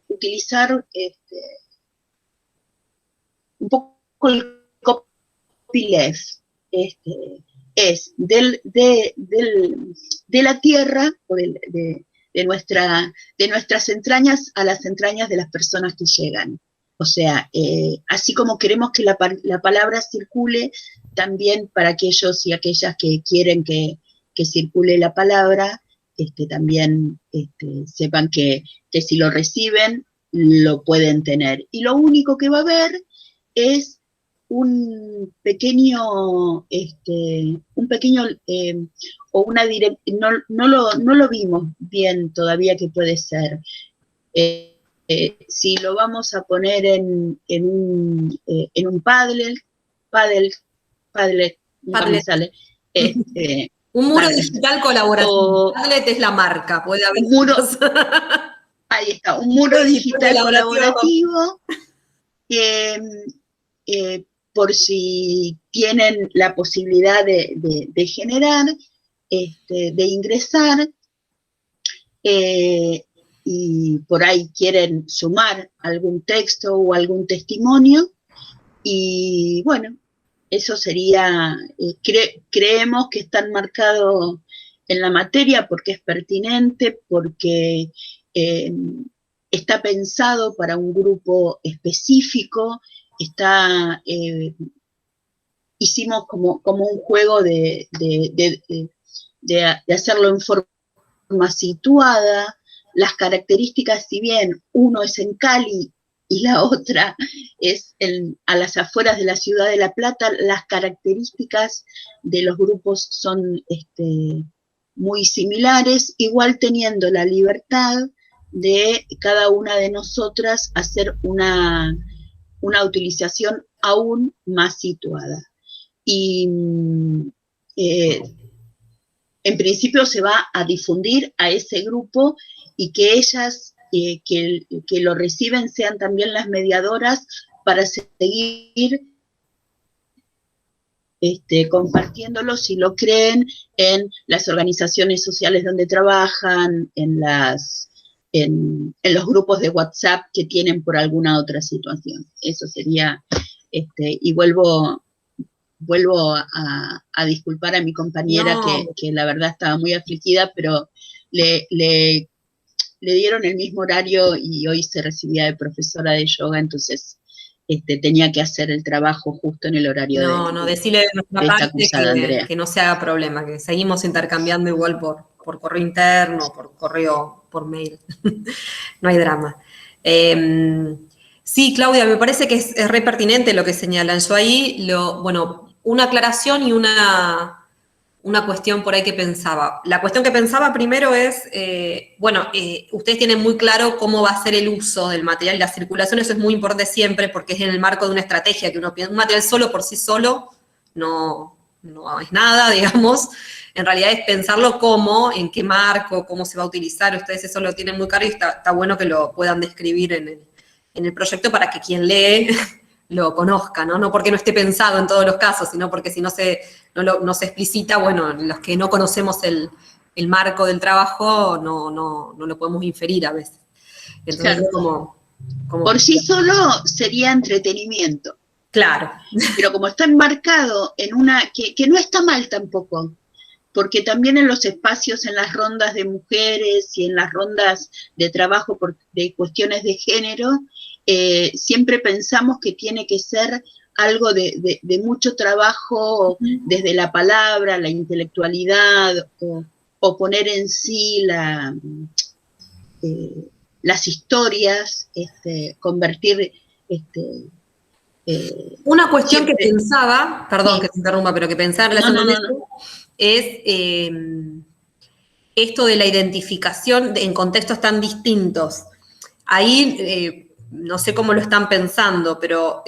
utilizar un poco el copyleft. Es de la tierra, o de nuestras entrañas a las entrañas de las personas que llegan. O sea, así como queremos que la palabra circule, también para aquellos y aquellas que quieren que circule la palabra, también sepan que si lo reciben, lo pueden tener. Y lo único que va a haber es un pequeño, o una dirección, no lo vimos bien todavía qué puede ser. Si lo vamos a poner en un Padlet, nunca me sale. Un muro digital colaborativo. Padlet es la marca, puede haber un muro. Ahí está, un muro digital colaborativo. Por si tienen la posibilidad de generar, de ingresar, y por ahí quieren sumar algún texto o algún testimonio, y bueno, eso sería, creemos que está enmarcado en la materia porque es pertinente, porque está pensado para un grupo específico. Hicimos como un juego de hacerlo en forma situada. Las características, si bien uno es en Cali y la otra es a las afueras de la ciudad de La Plata, las características de los grupos son muy similares, igual teniendo la libertad de cada una de nosotras hacer una utilización aún más situada. Y en principio se va a difundir a ese grupo, y que ellas que lo reciben sean también las mediadoras para seguir compartiéndolo si lo creen en las organizaciones sociales donde trabajan, en los grupos de WhatsApp que tienen por alguna otra situación. Eso sería, y vuelvo a disculpar a mi compañera que la verdad estaba muy afligida, pero le dieron el mismo horario y hoy se recibía de profesora de yoga, entonces tenía que hacer el trabajo justo en el horario decirle de nuestra esta parte acusada Andrea. que no se haga problema, que seguimos intercambiando igual por correo interno, por correo, por mail. No hay drama. Sí, Claudia, me parece que es re pertinente lo que señalan. Yo ahí, una aclaración y una cuestión por ahí que pensaba. La cuestión que pensaba primero es, ustedes tienen muy claro cómo va a ser el uso del material y la circulación, eso es muy importante siempre porque es en el marco de una estrategia que uno piensa. Un material solo por sí solo no es nada, digamos. En realidad es pensarlo cómo, en qué marco, cómo se va a utilizar. Ustedes eso lo tienen muy claro y está bueno que lo puedan describir en el proyecto para que quien lee lo conozca, ¿no? No porque no esté pensado en todos los casos, sino porque si no se explicita, los que no conocemos el marco del trabajo no lo podemos inferir a veces. Entonces, claro. Por sí solo sería entretenimiento. Claro. Pero como está enmarcado en que no está mal tampoco, porque también en los espacios, en las rondas de mujeres y en las rondas de trabajo de cuestiones de género, siempre pensamos que tiene que ser algo de mucho trabajo desde la palabra, la intelectualidad, o poner en sí las historias, convertir... una cuestión que pensaba, perdón que te interrumpa, pero que pensaba en relación a eso, es esto de la identificación en contextos tan distintos. Ahí, no sé cómo lo están pensando, pero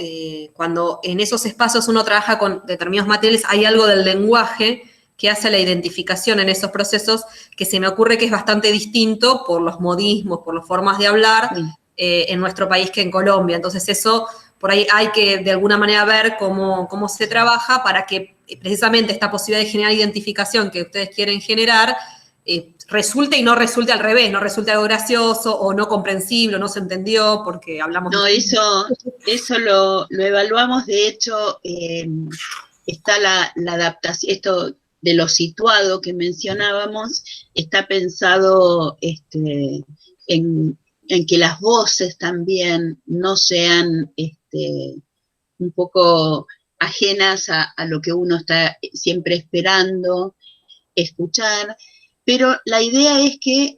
cuando en esos espacios uno trabaja con determinados materiales, hay algo del lenguaje que hace la identificación en esos procesos que se me ocurre que es bastante distinto por los modismos, por las formas de hablar en nuestro país que en Colombia. Entonces eso, por ahí hay que de alguna manera ver cómo se trabaja para que precisamente esta posibilidad de generar identificación que ustedes quieren generar resulte y no resulte al revés, no resulte algo gracioso o no comprensible, o no se entendió porque hablamos... No, eso lo evaluamos, de hecho, está la adaptación, esto de lo situado que mencionábamos, está pensado en que las voces también no sean un poco ajenas a lo que uno está siempre esperando escuchar, pero la idea es que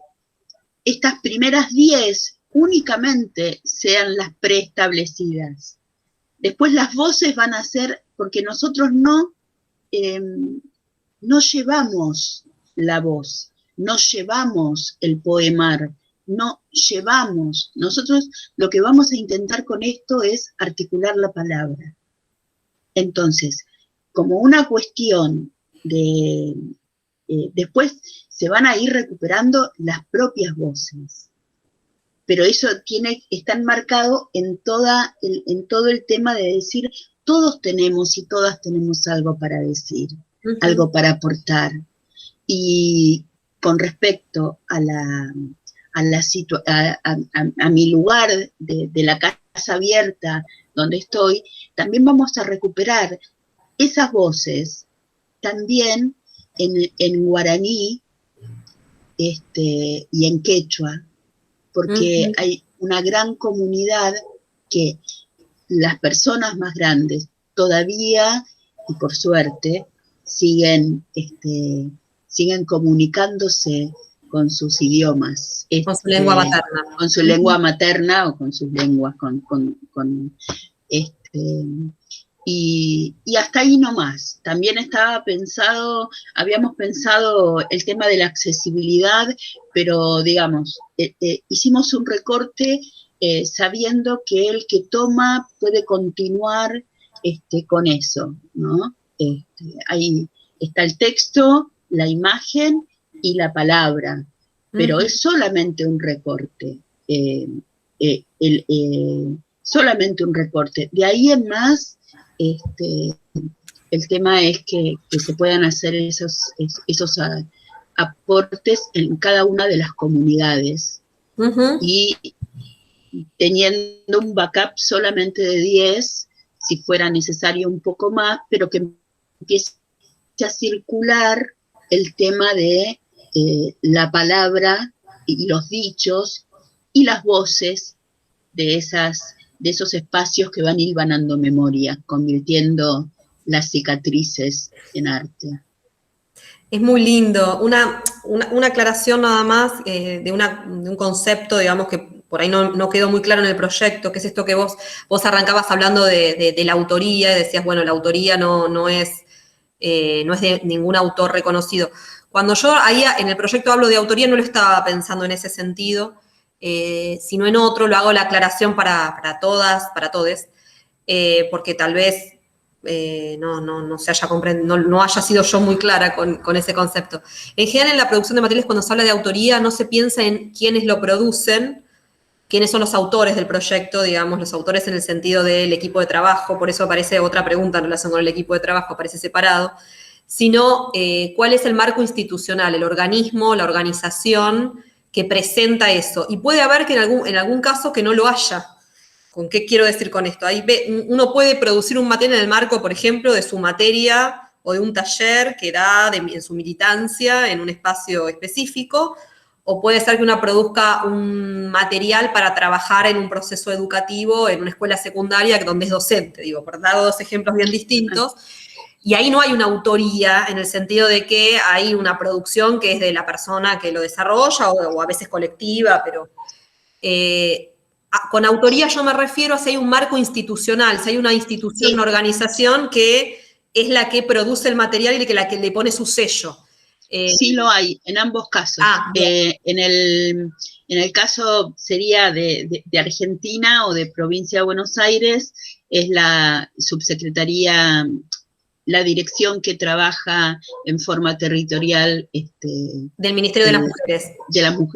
estas primeras 10 únicamente sean las preestablecidas. Después las voces van a ser, porque nosotros no llevamos la voz, no llevamos el poemar, no llevamos. Nosotros lo que vamos a intentar con esto es articular la palabra. Entonces, como una cuestión de... después se van a ir recuperando las propias voces. Pero eso está enmarcado en todo el tema de decir, todos tenemos y todas tenemos algo para decir, algo para aportar. Y con respecto a mi lugar de la casa abierta donde estoy, también vamos a recuperar esas voces también en guaraní y en quechua, porque hay una gran comunidad que las personas más grandes todavía, y por suerte, siguen comunicándose con sus idiomas. Con su lengua materna. Con su lengua materna o con sus lenguas, y hasta ahí nomás. También habíamos pensado el tema de la accesibilidad, pero digamos, hicimos un recorte sabiendo que el que toma puede continuar con eso, ¿no? Ahí está el texto, la imagen y la palabra, pero es solamente un recorte. solamente un reporte. De ahí en más, el tema es que se puedan hacer esos aportes en cada una de las comunidades. Y teniendo un backup solamente de 10, si fuera necesario un poco más, pero que empiece a circular el tema de la palabra y los dichos y las voces de esos espacios que van hilvanando memoria, convirtiendo las cicatrices en arte. Es muy lindo. Una aclaración nada más de un concepto, digamos, que por ahí no quedó muy claro en el proyecto, que es esto que vos arrancabas hablando de la autoría, y decías, bueno, la autoría no es de ningún autor reconocido. Cuando yo ahí en el proyecto hablo de autoría, no lo estaba pensando en ese sentido, sino en otro, lo hago la aclaración para todas, para todes, porque tal vez no se haya comprendido, no haya sido yo muy clara con ese concepto. En general, en la producción de materiales, cuando se habla de autoría, no se piensa en quiénes lo producen, quiénes son los autores del proyecto, digamos, los autores en el sentido del equipo de trabajo, por eso aparece otra pregunta en relación con el equipo de trabajo, aparece separado, sino cuál es el marco institucional, el organismo, la organización que presenta eso. Y puede haber que en algún caso que no lo haya. ¿Con qué quiero decir con esto? Ahí uno puede producir un material en el marco, por ejemplo, de su materia o de un taller que da en su militancia en un espacio específico, o puede ser que uno produzca un material para trabajar en un proceso educativo en una escuela secundaria donde es docente, digo, por dar dos ejemplos bien distintos. Y ahí no hay una autoría en el sentido de que hay una producción que es de la persona que lo desarrolla o a veces colectiva, pero con autoría yo me refiero a si hay un marco institucional, si hay una institución, una organización que es la que produce el material y la que le pone su sello. Sí lo hay, en ambos casos. En el caso sería de Argentina o de Provincia de Buenos Aires, es la subsecretaría, la dirección que trabaja en forma territorial del Ministerio de las Mujeres.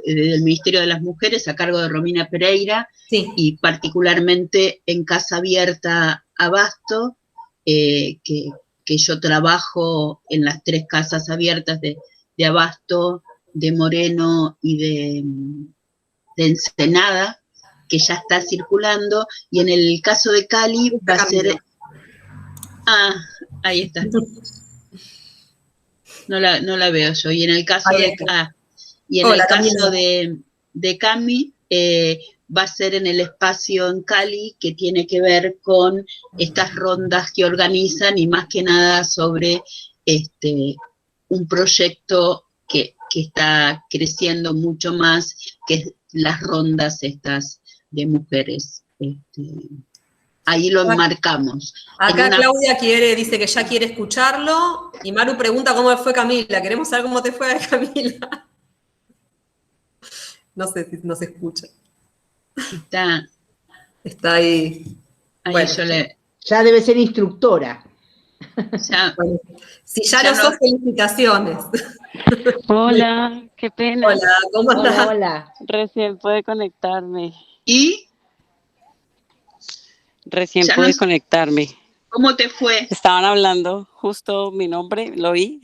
Del Ministerio de las Mujeres, a cargo de Romina Pereira, sí. Y particularmente en Casa Abierta Abasto, que yo trabajo en las 3 casas abiertas de Abasto, de Moreno y de Ensenada, que ya está circulando, y en el caso de Cali va a ser... ahí está. No la veo yo. Y en el caso de Cami, va a ser en el espacio en Cali, que tiene que ver con estas rondas que organizan y más que nada sobre un proyecto que está creciendo mucho más, que es las rondas estas de mujeres. Ahí lo enmarcamos. Acá Claudia dice que ya quiere escucharlo, y Maru pregunta cómo fue Camila. Queremos saber cómo te fue, Camila. No sé si nos escucha. Está ahí. Bueno, ya debe ser instructora. Bueno, si ya lo sos, felicitaciones. Hola, qué pena. Hola, ¿cómo estás? Hola. Recién pude conectarme. ¿Y? Recién pude conectarme. ¿Cómo te fue? Estaban hablando justo mi nombre, lo vi.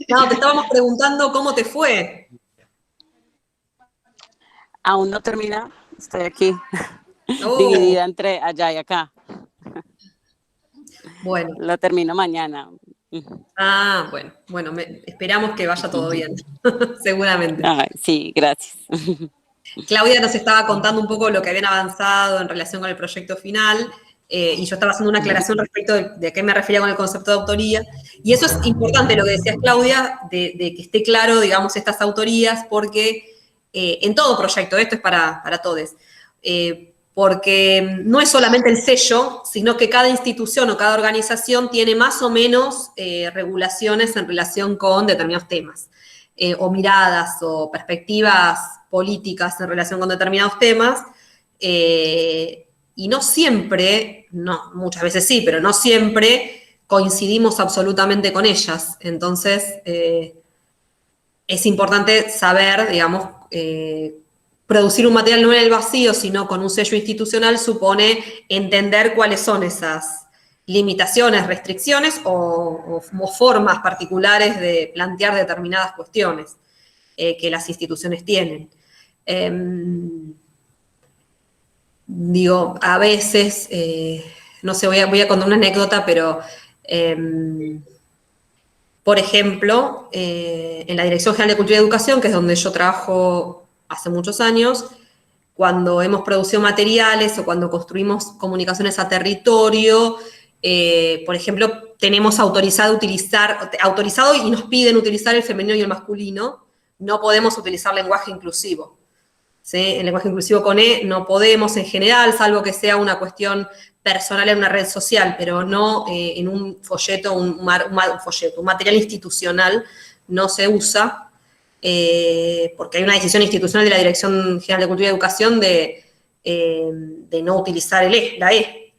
No, te estábamos preguntando cómo te fue. Aún no termina, estoy aquí, dividida entre allá y acá. Bueno. Lo termino mañana. Bueno, esperamos que vaya todo bien, seguramente. Sí, gracias. Claudia nos estaba contando un poco lo que habían avanzado en relación con el proyecto final, y yo estaba haciendo una aclaración respecto de a qué me refería con el concepto de autoría, y eso es importante lo que decías, Claudia, de que esté claro, digamos, estas autorías, porque en todo proyecto, esto es para todos, porque no es solamente el sello, sino que cada institución o cada organización tiene más o menos regulaciones en relación con determinados temas, o miradas o perspectivas políticas en relación con determinados temas, y no siempre, muchas veces sí, pero no siempre coincidimos absolutamente con ellas. Entonces, es importante saber, digamos, producir un material no en el vacío, sino con un sello institucional, supone entender cuáles son esas limitaciones, restricciones o formas particulares de plantear determinadas cuestiones que las instituciones tienen. Digo, a veces, no sé, voy a contar una anécdota, pero, por ejemplo, en la Dirección General de Cultura y Educación, que es donde yo trabajo hace muchos años, cuando hemos producido materiales o cuando construimos comunicaciones a territorio, por ejemplo, tenemos autorizado y nos piden utilizar el femenino y el masculino, no podemos utilizar lenguaje inclusivo. ¿Sí? El lenguaje inclusivo con E no podemos en general, salvo que sea una cuestión personal en una red social, pero no en un folleto, un material institucional no se usa, porque hay una decisión institucional de la Dirección General de Cultura y Educación de no utilizar la E.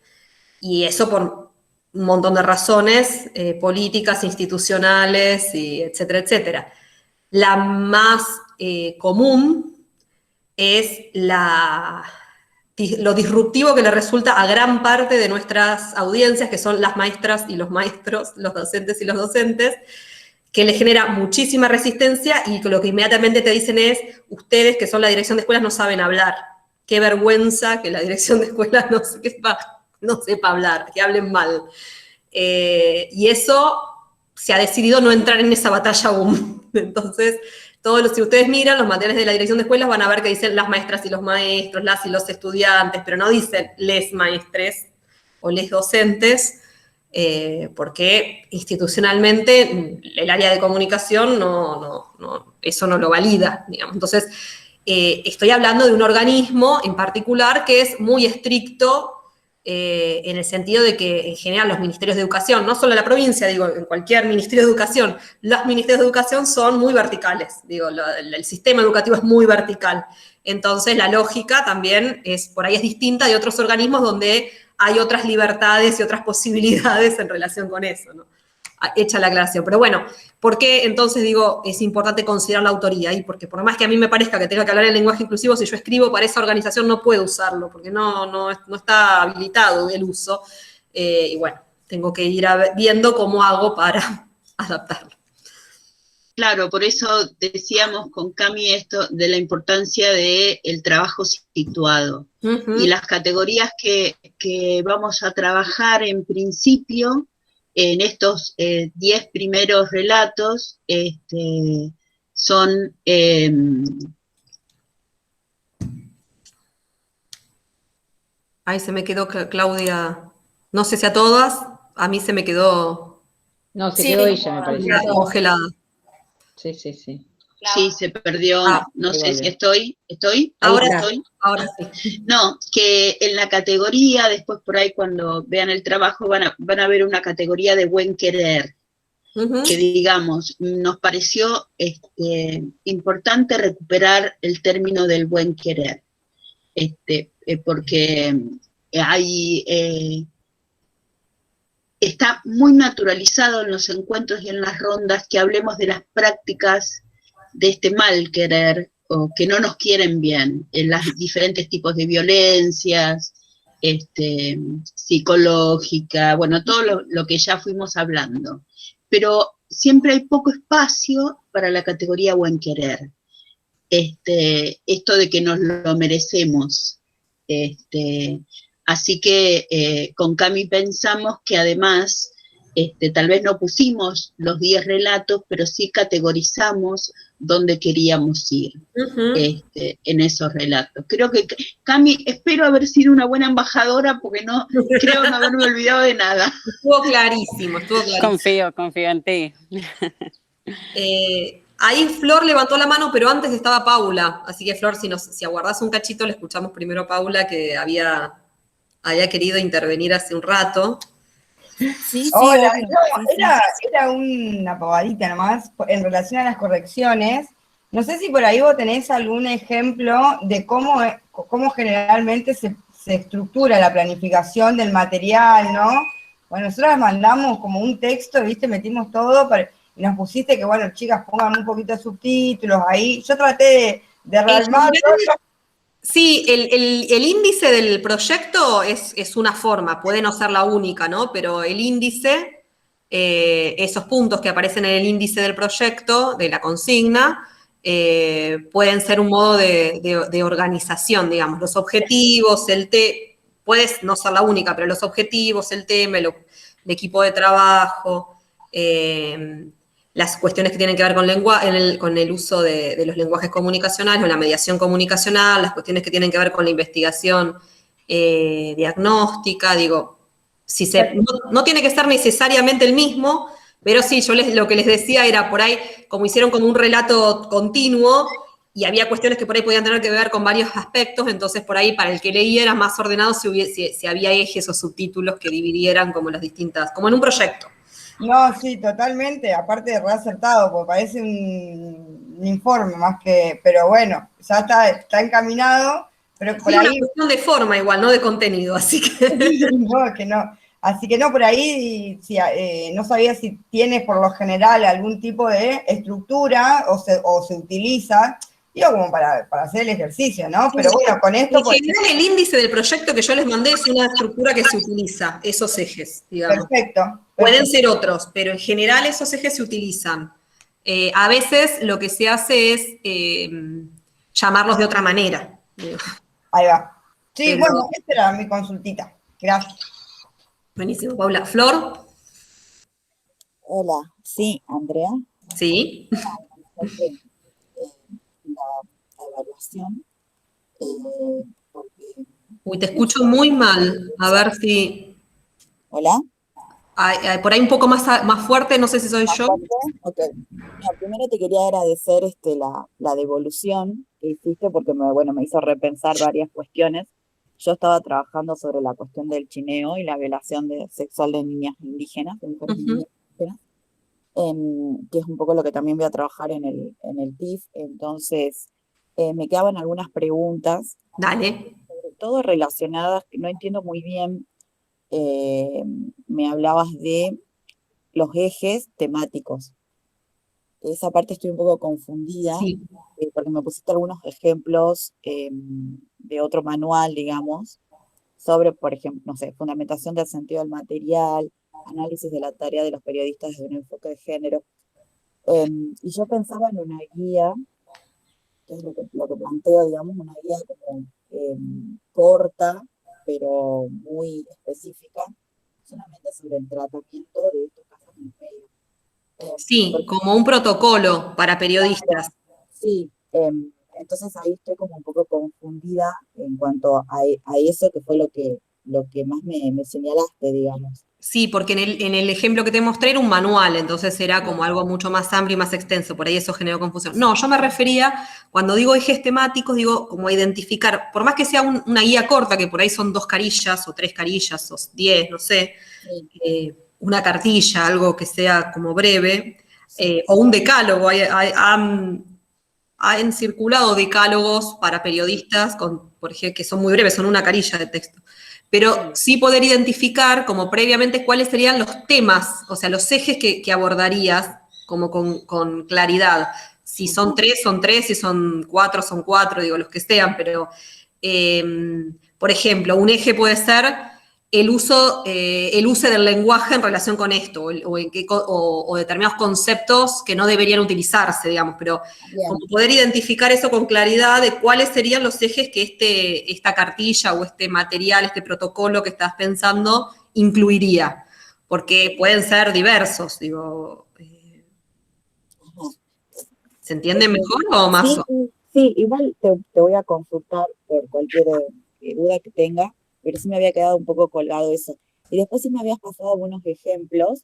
Y eso por un montón de razones políticas, institucionales, etcétera, etcétera. La más común es lo disruptivo que le resulta a gran parte de nuestras audiencias, que son las maestras y los maestros, los docentes y los docentes, que le genera muchísima resistencia y que lo que inmediatamente te dicen es, ustedes que son la dirección de escuelas no saben hablar. Qué vergüenza que la dirección de escuelas no sepa hablar, que hablen mal. Y eso se ha decidido no entrar en esa batalla aún. Entonces, si ustedes miran los materiales de la dirección de escuelas van a ver que dicen las maestras y los maestros, las y los estudiantes, pero no dicen les maestres o les docentes, porque institucionalmente el área de comunicación eso no lo valida, digamos. Entonces, estoy hablando de un organismo en particular que es muy estricto en el sentido de que en general los ministerios de educación, no solo en la provincia, digo, en cualquier ministerio de educación, los ministerios de educación son muy verticales, digo, el sistema educativo es muy vertical. Entonces la lógica también por ahí es distinta de otros organismos donde hay otras libertades y otras posibilidades en relación con eso, ¿no? Hecha la aclaración. Pero bueno, ¿por qué entonces digo es importante considerar la autoría? Y porque por más que a mí me parezca que tenga que hablar en lenguaje inclusivo, si yo escribo para esa organización no puedo usarlo, porque no está habilitado el uso. Y bueno, tengo que ir viendo cómo hago para adaptarlo. Claro, por eso decíamos con Cami esto de la importancia del trabajo situado. Uh-huh. Y las categorías que vamos a trabajar en principio, en estos 10 primeros relatos, son... Ahí se me quedó Claudia, no sé si a todas, a mí se me quedó... No, se quedó ella, me parece. Congelada. Sí. Sí, se perdió, no sé si estoy. Ahora estoy. Ahora sí. No, que en la categoría, después por ahí cuando vean el trabajo van a ver una categoría de buen querer, uh-huh. Que digamos, nos pareció importante recuperar el término del buen querer, porque está muy naturalizado en los encuentros y en las rondas que hablemos de las prácticas de este mal querer, o que no nos quieren bien, en los diferentes tipos de violencias, psicológica, bueno, todo lo que ya fuimos hablando. Pero siempre hay poco espacio para la categoría buen querer. Esto de que nos lo merecemos. Así que con Cami pensamos que además, tal vez no pusimos los 10 relatos, pero sí categorizamos dónde queríamos ir, uh-huh. En esos relatos. Creo que, Cami, espero haber sido una buena embajadora, porque creo no haberme olvidado de nada. Estuvo clarísimo. Confío en ti. Ahí Flor levantó la mano, pero antes estaba Paula, así que Flor, si aguardás un cachito, le escuchamos primero a Paula, que había querido intervenir hace un rato. Sí, hola, era una pavadita nomás en relación a las correcciones. No sé si por ahí vos tenés algún ejemplo de cómo generalmente se estructura la planificación del material, ¿no? Bueno, nosotros mandamos como un texto, ¿viste? Metimos todo y nos pusiste que, bueno, chicas, pongan un poquito de subtítulos ahí. Yo traté de rearmarlo. Sí, el índice del proyecto es una forma, puede no ser la única, ¿no? Pero el índice, esos puntos que aparecen en el índice del proyecto, de la consigna, pueden ser un modo de organización, digamos. Los objetivos, puedes no ser la única, pero los objetivos, el tema, el equipo de trabajo, las cuestiones que tienen que ver con el uso de los lenguajes comunicacionales o la mediación comunicacional, las cuestiones que tienen que ver con la investigación diagnóstica, digo, no tiene que ser necesariamente el mismo, pero sí, lo que les decía era por ahí, como hicieron como un relato continuo, y había cuestiones que por ahí podían tener que ver con varios aspectos, entonces por ahí para el que leía era más ordenado si había ejes o subtítulos que dividieran como las distintas, como en un proyecto. No, sí, totalmente, aparte de re acertado, porque parece un informe más que, pero bueno, ya está encaminado, pero por Es una ahí, cuestión de forma igual, no de contenido, así que... no, es que no. Así que no, por ahí si, no sabía si tienes por lo general algún tipo de estructura o se utiliza, digo, como para hacer el ejercicio, ¿no? Pero bueno, con esto... En general, el índice del proyecto que yo les mandé es una estructura que se utiliza, esos ejes, digamos. Perfecto. Pueden ser otros, pero en general esos ejes se utilizan. A veces lo que se hace es llamarlos de otra manera. Ahí va. Sí, Pero- bueno, esta era mi consultita. Gracias. Buenísimo, Paula. ¿Flor? Hola, sí, Andrea. Sí. Sobre, la evaluación, porque... Uy, te escucho muy mal. A ver si... Hola, por ahí un poco más fuerte, no sé si soy ¿más yo. fuerte? Ok. No, primero te quería agradecer la devolución que hiciste porque me hizo repensar varias cuestiones. Yo estaba trabajando sobre la cuestión del chineo y la violación sexual de niñas indígenas, de mujeres Ujú. indígenas, que es un poco lo que también voy a trabajar en el TIF. Entonces, me quedaban algunas preguntas, Dale. sobre todo relacionadas, que no entiendo muy bien. Me hablabas de los ejes temáticos. Esa parte estoy un poco confundida, Sí. porque me pusiste algunos ejemplos de otro manual, digamos, sobre, por ejemplo, no sé, fundamentación del sentido del material, análisis de la tarea de los periodistas desde un enfoque de género. Y yo pensaba en una guía, que es lo que planteo, digamos, una guía como corta, pero muy específica, solamente sobre el tratamiento de estos casos en medio. Sí, como un protocolo para periodistas. Sí, entonces ahí estoy como un poco confundida en cuanto a eso, que fue lo que más me señalaste, digamos. Sí, porque en el ejemplo que te mostré era un manual, entonces era como algo mucho más amplio y más extenso, por ahí eso generó confusión. No, yo me refería, cuando digo ejes temáticos, digo como identificar, por más que sea una guía corta, que por ahí son 2 carillas o 3 carillas o 10, no sé, Sí, una cartilla, algo que sea como breve, sí, o un decálogo. Han circulado decálogos para periodistas, por ejemplo, que son muy breves, son una carilla de texto. Pero sí poder identificar como previamente cuáles serían los temas, o sea, los ejes que abordarías como con claridad. Si son 3, son 3, si son 4, son 4, digo, los que sean, pero, por ejemplo, un eje puede ser el uso del lenguaje en relación con esto, o determinados conceptos que no deberían utilizarse, digamos, pero como bien. poder identificar eso con claridad de cuáles serían los ejes que esta cartilla o este material, este protocolo que estás pensando incluiría, porque pueden ser diversos, digo, Ajá. ¿se entiende mejor o más? Sí, sí, igual te voy a consultar por cualquier duda que tenga, pero sí me había quedado un poco colgado eso. Y después sí me habías pasado algunos ejemplos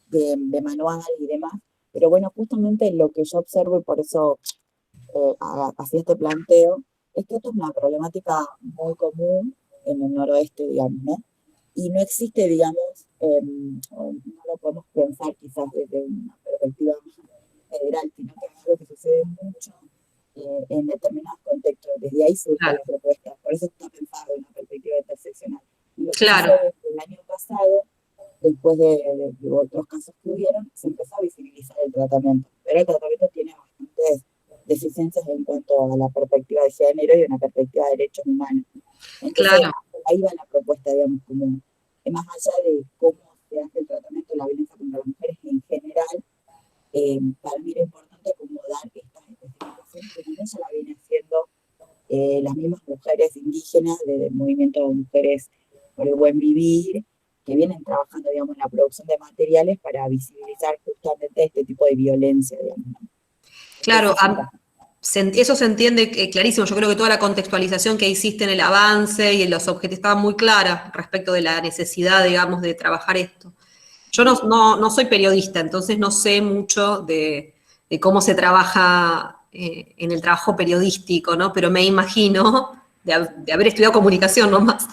de manual y demás, pero bueno, justamente lo que yo observo y por eso hacía este planteo, es que esto es una problemática muy común en el noroeste, digamos, ¿no? Y no existe, digamos, o no lo podemos pensar quizás desde una perspectiva federal, sino que es algo que sucede mucho en determinados contextos. Desde ahí surge Claro, la propuesta, por eso está pensado en una perspectiva interseccional. Y lo que claro, sucede es que el año pasado, después de otros casos que hubieron, se empezó a visibilizar el tratamiento, pero el tratamiento tiene bastantes deficiencias en cuanto a la perspectiva de género y una perspectiva de derechos humanos. Entonces, Claro. ahí va la propuesta, digamos, como más allá de cómo se hace el tratamiento de la violencia contra las mujeres en general, para mí era importante como dar estas especificaciones que también ya la viene haciendo las mismas mujeres indígenas del movimiento de Mujeres por el Buen Vivir, que vienen trabajando, digamos, en la producción de materiales para visibilizar justamente este tipo de violencia, digamos, ¿no? Claro, eso se entiende clarísimo. Yo creo que toda la contextualización que hiciste en el avance y en los objetivos estaba muy clara respecto de la necesidad, digamos, de trabajar esto. Yo no soy periodista, entonces no sé mucho de cómo se trabaja en el trabajo periodístico, ¿no? Pero me imagino, de haber estudiado comunicación nomás,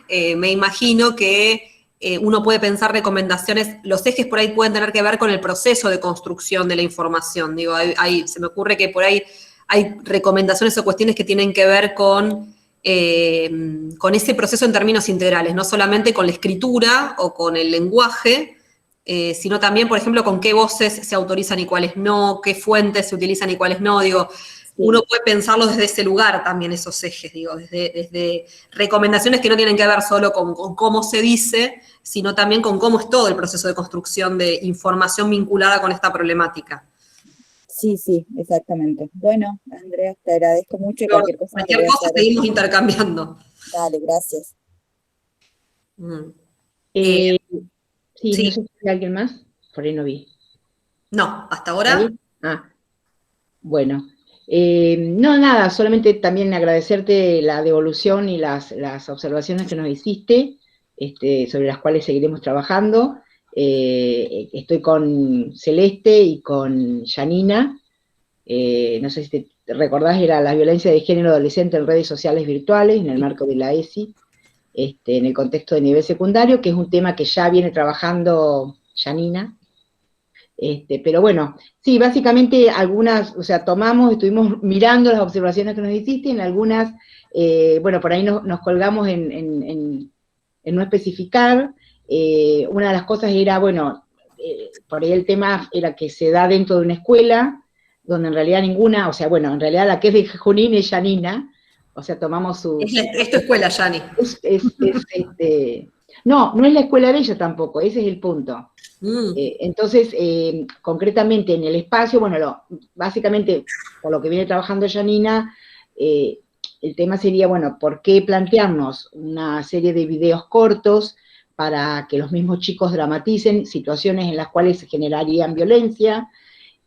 me imagino que uno puede pensar recomendaciones, los ejes por ahí pueden tener que ver con el proceso de construcción de la información. Digo, se me ocurre que por ahí hay recomendaciones o cuestiones que tienen que ver con ese proceso en términos integrales, no solamente con la escritura o con el lenguaje, sino también, por ejemplo, con qué voces se autorizan y cuáles no, qué fuentes se utilizan y cuáles no. Digo, uno puede pensarlo desde ese lugar también, esos ejes, digo, desde recomendaciones que no tienen que ver solo con cómo se dice, sino también con cómo es todo el proceso de construcción de información vinculada con esta problemática. Sí, exactamente. Bueno, Andrea, te agradezco mucho y cualquier cosa. Cualquier cosa seguimos intercambiando. Dale, gracias. Sí, sí. No sé si hay alguien más, por ahí no vi. No, hasta ahora. Bueno. No, nada, solamente también agradecerte la devolución y las observaciones que nos hiciste, sobre las cuales seguiremos trabajando. Estoy con Celeste y con Janina. No sé si te recordás, era la violencia de género adolescente en redes sociales virtuales, en el marco de la ESI, en el contexto de nivel secundario, que es un tema que ya viene trabajando Janina. Pero bueno, sí, básicamente algunas, o sea, estuvimos mirando las observaciones que nos hiciste, en algunas, bueno, por ahí nos colgamos en no especificar. Una de las cosas era, bueno, por ahí el tema era que se da dentro de una escuela, donde en realidad ninguna, o sea, bueno, en realidad la que es de Junín es Janina, o sea, tomamos su... Es tu escuela, Yani. No es la escuela de ella tampoco, ese es el punto. Entonces, concretamente en el espacio, bueno, básicamente por lo que viene trabajando Janina, el tema sería, bueno, ¿por qué plantearnos una serie de videos cortos para que los mismos chicos dramaticen situaciones en las cuales se generarían violencia?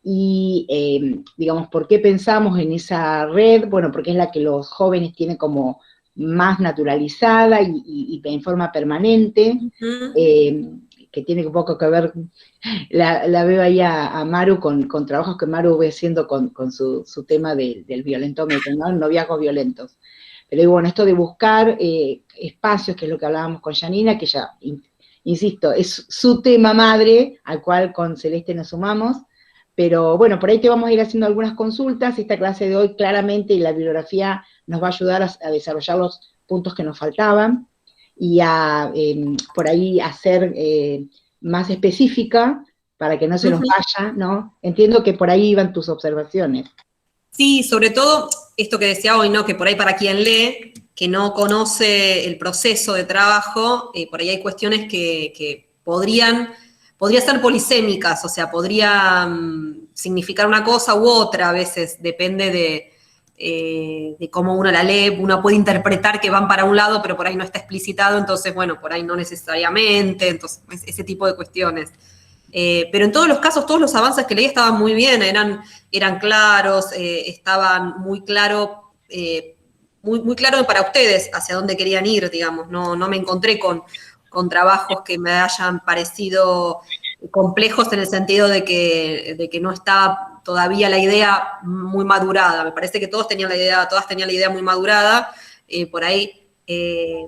Y, digamos, ¿por qué pensamos en esa red? Bueno, porque es la que los jóvenes tienen como más naturalizada y en forma permanente, que tiene un poco que ver, la veo ahí a Maru con trabajos que Maru ve haciendo con su tema del violentómetro, ¿no? Noviazgos violentos. Pero bueno, esto de buscar espacios, que es lo que hablábamos con Janina, que ya, insisto, es su tema madre, al cual con Celeste nos sumamos. Pero bueno, por ahí te vamos a ir haciendo algunas consultas. Esta clase de hoy claramente, y la bibliografía nos va a ayudar a desarrollar los puntos que nos faltaban y a por ahí hacer más específica para que no se nos vaya, ¿no? Entiendo que por ahí iban tus observaciones. Sí, sobre todo esto que decía hoy, ¿no? Que por ahí para quien lee, que no conoce el proceso de trabajo, por ahí hay cuestiones que podrían ser polisémicas, o sea, podría significar una cosa u otra a veces, depende de cómo uno la lee. Uno puede interpretar que van para un lado, pero por ahí no está explicitado, entonces, bueno, por ahí no necesariamente, entonces, ese tipo de cuestiones. Pero en todos los casos, todos los avances que leí estaban muy bien, eran claros, estaban muy claro, muy claro para ustedes hacia dónde querían ir, digamos. No me encontré con trabajos que me hayan parecido complejos en el sentido de que no estaba todavía la idea muy madurada. Me parece que todas tenían la idea muy madurada. Por ahí,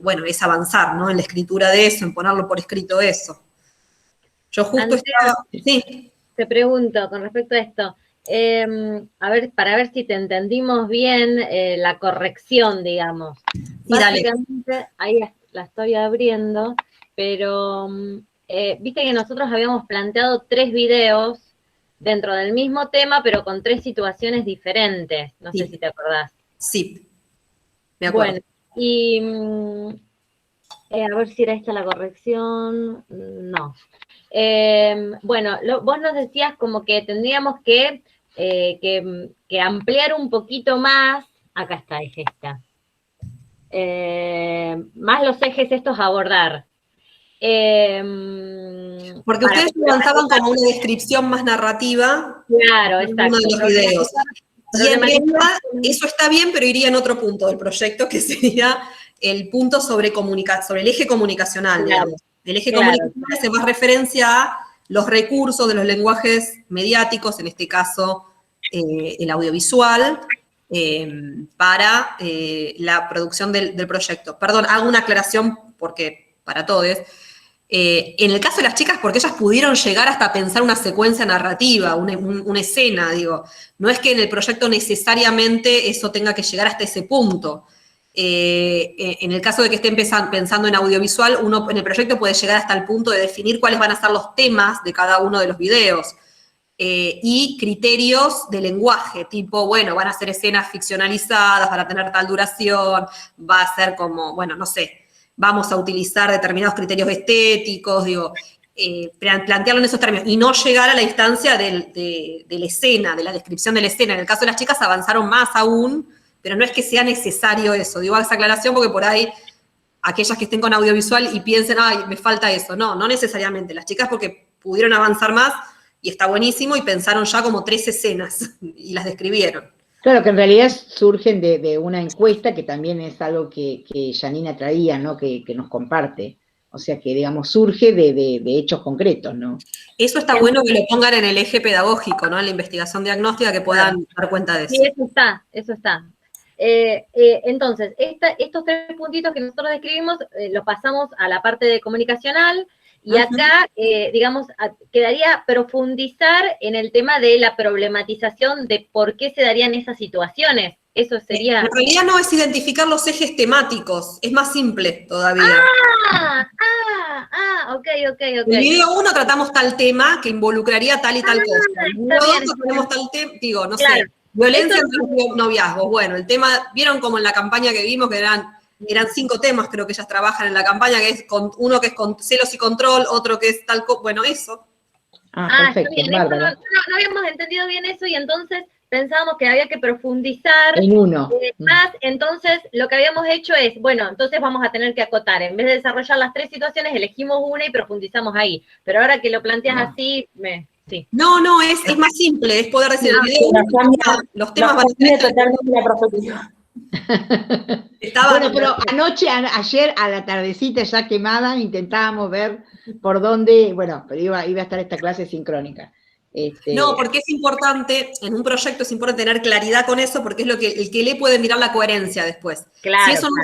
bueno, es avanzar, ¿no? En la escritura de eso, en ponerlo por escrito eso. Yo justo Andrea, sí. Te pregunto con respecto a esto, a ver, para ver si te entendimos bien la corrección, digamos. Sí, básicamente, dale. Ahí la estoy abriendo, pero viste que nosotros habíamos planteado 3 videos dentro del mismo tema, pero con 3 situaciones diferentes. No sé si te acordás. Sí, me acuerdo. Bueno, y a ver si era esta la corrección. No. Bueno, vos nos decías como que tendríamos que ampliar un poquito más. Acá está, es esta. Más los ejes estos a abordar. Porque ustedes avanzaban como una descripción más narrativa. Claro, exacto. Uno de los videos. Y en realidad eso está bien, pero iría en otro punto del proyecto, que sería el punto sobre el eje comunicacional, digamos. El eje comunicacional se más referencia a los recursos de los lenguajes mediáticos, en este caso el audiovisual, para la producción del proyecto. Perdón, hago una aclaración porque para todos. En el caso de las chicas, porque ellas pudieron llegar hasta pensar una secuencia narrativa, una escena, digo. No es que en el proyecto necesariamente eso tenga que llegar hasta ese punto. En el caso de que estén pensando en audiovisual, uno en el proyecto puede llegar hasta el punto de definir cuáles van a ser los temas de cada uno de los videos. Y criterios de lenguaje, tipo, bueno, van a ser escenas ficcionalizadas, van a tener tal duración, va a ser como, bueno, no sé, vamos a utilizar determinados criterios estéticos, digo, plantearlo en esos términos, y no llegar a la instancia de la escena, de la descripción de la escena. En el caso de las chicas avanzaron más aún, pero no es que sea necesario eso. Digo esa aclaración porque por ahí aquellas que estén con audiovisual y piensen, ay, me falta eso. No, no necesariamente. Las chicas porque pudieron avanzar más y está buenísimo y pensaron ya como 3 escenas y las describieron. Claro, que en realidad surgen de una encuesta que también es algo que Janina traía, ¿no? Que nos comparte. O sea, que, digamos, surge de hechos concretos, ¿no? Eso está bueno que lo pongan en el eje pedagógico, ¿no? En la investigación diagnóstica, que puedan dar cuenta de eso. Sí, eso está. Entonces, estos 3 puntitos que nosotros describimos, los pasamos a la parte de comunicacional, y acá, digamos, quedaría profundizar en el tema de la problematización de por qué se darían esas situaciones. Eso sería... En realidad no es identificar los ejes temáticos, es más simple todavía. Ok. En el video 1 tratamos tal tema que involucraría tal y tal cosa. En el video 2 tenemos tal tema, digo, no sé, violencia entre los noviazgos. Bueno, el tema, vieron como en la campaña que vimos que eran 5 temas, creo que ellas trabajan en la campaña, que es uno que es con celos y control, otro que es tal, bueno, eso. Perfecto, está bien. No habíamos entendido bien eso, y entonces pensábamos que había que profundizar en uno. Más. Entonces, lo que habíamos hecho es, bueno, entonces vamos a tener que acotar. En vez de desarrollar las 3 situaciones, elegimos una y profundizamos ahí. Pero ahora que lo planteas así, sí. No, es más simple, es poder decir el video, los temas van a tener totalmente la profesión. Bueno, pero ayer a la tardecita ya quemada, intentábamos ver por dónde, bueno, pero iba a estar esta clase sincrónica. No, porque es importante, en un proyecto es importante tener claridad con eso, porque es lo que el que lee puede mirar la coherencia después. Claro, si eso no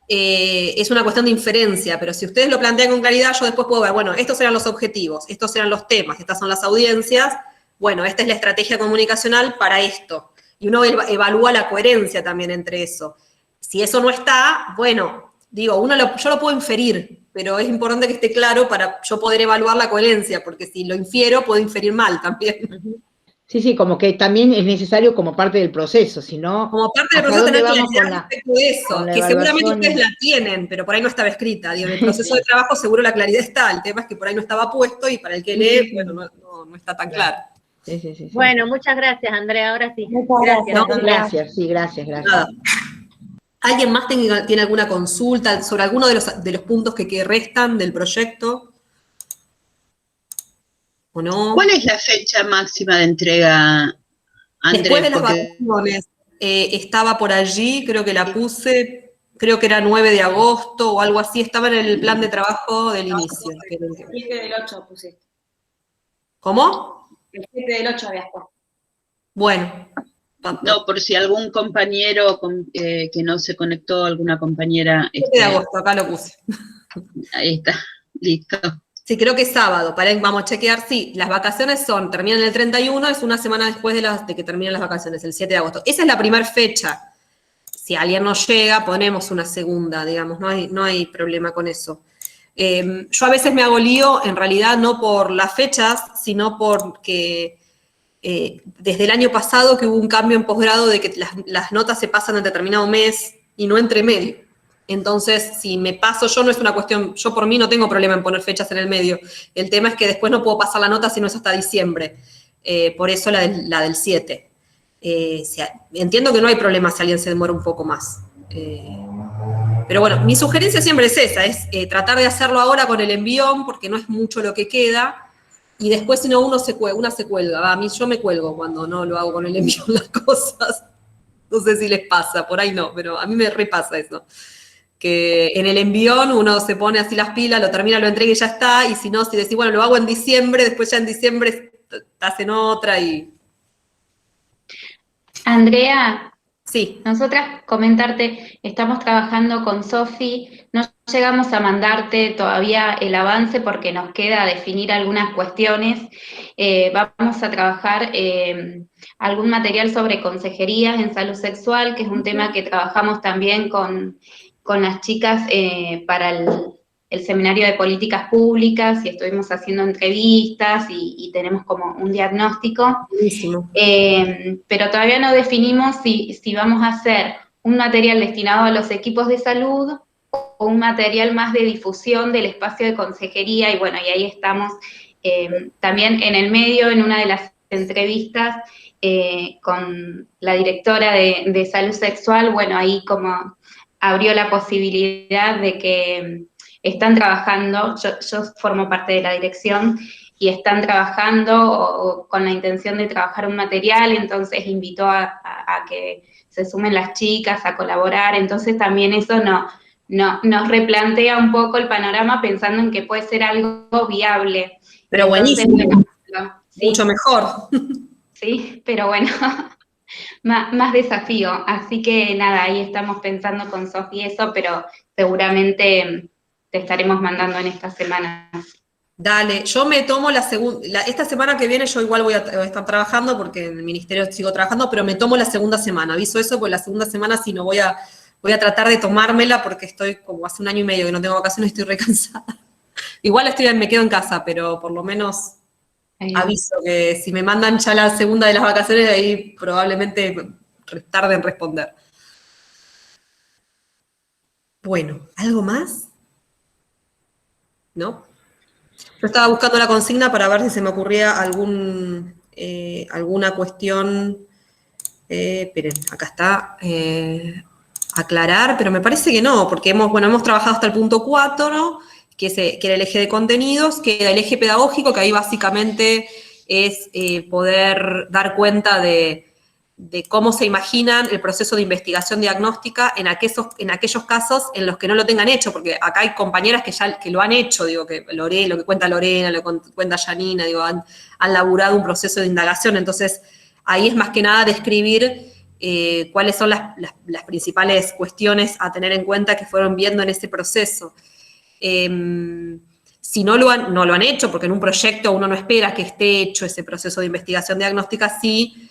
es una cuestión de inferencia, pero si ustedes lo plantean con claridad, yo después puedo ver, bueno, estos eran los objetivos, estos eran los temas, estas son las audiencias, bueno, esta es la estrategia comunicacional para esto. Y uno evalúa la coherencia también entre eso. Si eso no está, bueno, digo, yo lo puedo inferir, pero es importante que esté claro para yo poder evaluar la coherencia, porque si lo infiero, puedo inferir mal también. Sí, como que también es necesario como parte del proceso, si no... Como parte del proceso tener claridad respecto de eso, que seguramente ustedes la tienen, pero por ahí no estaba escrita. Digo, en el proceso de trabajo seguro la claridad está, el tema es que por ahí no estaba puesto y para el que lee, bueno, no está tan claro. Sí. Bueno, muchas gracias, Andrea, ahora sí. Gracias. Gracias. Nada. ¿Alguien más tiene alguna consulta sobre alguno de los puntos que restan del proyecto? ¿O no? ¿Cuál es la fecha máxima de entrega, Andrés? Después de las vacaciones, estaba por allí, creo que la puse, creo que era 9 de agosto o algo así, estaba en el plan de trabajo del inicio. El 7 del 8 pusiste. ¿Cómo? El 7 del 8 habías puesto. Bueno. No, por si algún compañero que no se conectó, alguna compañera... 7 de agosto, acá lo puse. Ahí está, listo. Sí, creo que es sábado, vamos a chequear, sí, las vacaciones terminan el 31, es una semana después de que terminan las vacaciones, el 7 de agosto. Esa es la primera fecha. Si alguien no llega, ponemos una segunda, digamos, no hay problema con eso. Yo a veces me hago lío, en realidad no por las fechas, sino porque desde el año pasado que hubo un cambio en posgrado de que las notas se pasan en determinado mes y no entre medio. Entonces, si me paso yo, no es una cuestión, yo por mí no tengo problema en poner fechas en el medio. El tema es que después no puedo pasar la nota si no es hasta diciembre. Por eso la del 7. Entiendo que no hay problema si alguien se demora un poco más. Pero bueno, mi sugerencia siempre es esa, es tratar de hacerlo ahora con el envión, porque no es mucho lo que queda, y después si no una se cuelga. A mí yo me cuelgo cuando no lo hago con el envión las cosas. No sé si les pasa, por ahí no, pero a mí me repasa eso. Que en el envión uno se pone así las pilas, lo termina, lo entrega y ya está, y si no, si decís, bueno, lo hago en diciembre, después ya en diciembre estás en otra y... Andrea, sí. Nosotras comentarte, estamos trabajando con Sofi, no llegamos a mandarte todavía el avance porque nos queda definir algunas cuestiones. Vamos a trabajar algún material sobre consejerías en salud sexual, que es un tema que trabajamos también con las chicas para el seminario de políticas públicas, y estuvimos haciendo entrevistas y tenemos como un diagnóstico. Buenísimo. Pero todavía no definimos si vamos a hacer un material destinado a los equipos de salud o un material más de difusión del espacio de consejería, y bueno, y ahí estamos también en el medio, en una de las entrevistas con la directora de salud sexual, bueno, ahí como abrió la posibilidad de que están trabajando, yo formo parte de la dirección, y están trabajando con la intención de trabajar un material, entonces invitó a que se sumen las chicas a colaborar, entonces también eso nos replantea un poco el panorama pensando en que puede ser algo viable. Pero entonces, buenísimo, bueno, sí, mucho mejor. Sí, pero bueno, más desafío, así que nada, ahí estamos pensando con Sofi eso, pero seguramente te estaremos mandando en estas semanas. Dale, yo me tomo esta semana que viene yo igual voy a estar trabajando porque en el ministerio sigo trabajando, pero me tomo la segunda semana, aviso eso, porque la segunda semana si no voy a tratar de tomármela porque estoy como hace 1 año y medio que no tengo vacaciones y estoy recansada. Igual me quedo en casa, pero por lo menos aviso que si me mandan ya la segunda de las vacaciones, ahí probablemente tarde en responder. Bueno, ¿algo más? ¿No? Yo estaba buscando la consigna para ver si se me ocurría alguna cuestión. Esperen, acá está. Aclarar, pero me parece que no, porque hemos trabajado hasta el punto 4, ¿no? que era el eje de contenidos, que era el eje pedagógico, que ahí básicamente es poder dar cuenta de cómo se imaginan el proceso de investigación diagnóstica en aquellos casos en los que no lo tengan hecho, porque acá hay compañeras que lo han hecho, digo, que lo que cuenta Lorena, lo que cuenta Janina, digo, han laburado un proceso de indagación, entonces ahí es más que nada describir cuáles son las principales cuestiones a tener en cuenta que fueron viendo en ese proceso. Si no lo han hecho, porque en un proyecto uno no espera que esté hecho ese proceso de investigación diagnóstica, sí,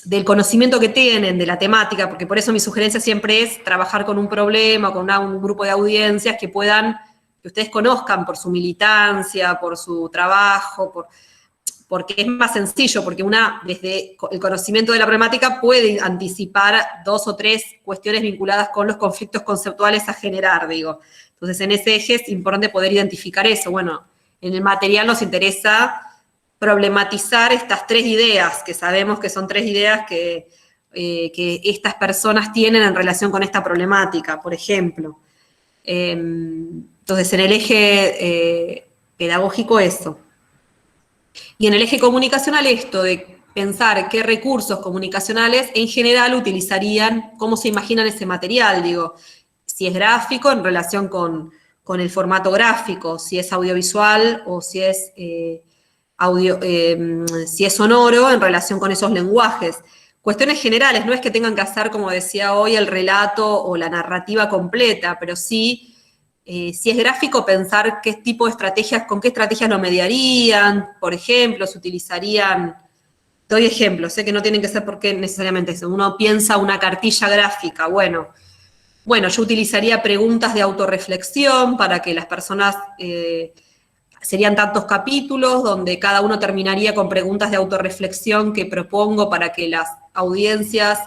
del conocimiento que tienen de la temática, porque por eso mi sugerencia siempre es trabajar con un problema, con un grupo de audiencias que ustedes conozcan por su militancia, por su trabajo, porque es más sencillo, porque desde el conocimiento de la problemática puede anticipar 2 o 3 cuestiones vinculadas con los conflictos conceptuales a generar, digo. Entonces, en ese eje es importante poder identificar eso. Bueno, en el material nos interesa problematizar estas 3 ideas, que sabemos que son 3 ideas que estas personas tienen en relación con esta problemática, por ejemplo. Entonces, en el eje pedagógico eso. Y en el eje comunicacional esto de pensar qué recursos comunicacionales en general utilizarían, cómo se imaginan ese material, digo, si es gráfico en relación con el formato gráfico, si es audiovisual o si es si es sonoro en relación con esos lenguajes. Cuestiones generales, no es que tengan que hacer, como decía hoy, el relato o la narrativa completa, pero sí, si es gráfico, pensar qué tipo de estrategias, con qué estrategias lo mediarían, por ejemplo, se utilizarían, doy ejemplos, sé que no tienen que ser porque necesariamente eso, uno piensa una cartilla gráfica, bueno, Bueno, yo utilizaría preguntas de autorreflexión para que las personas, serían tantos capítulos donde cada uno terminaría con preguntas de autorreflexión que propongo para que las audiencias,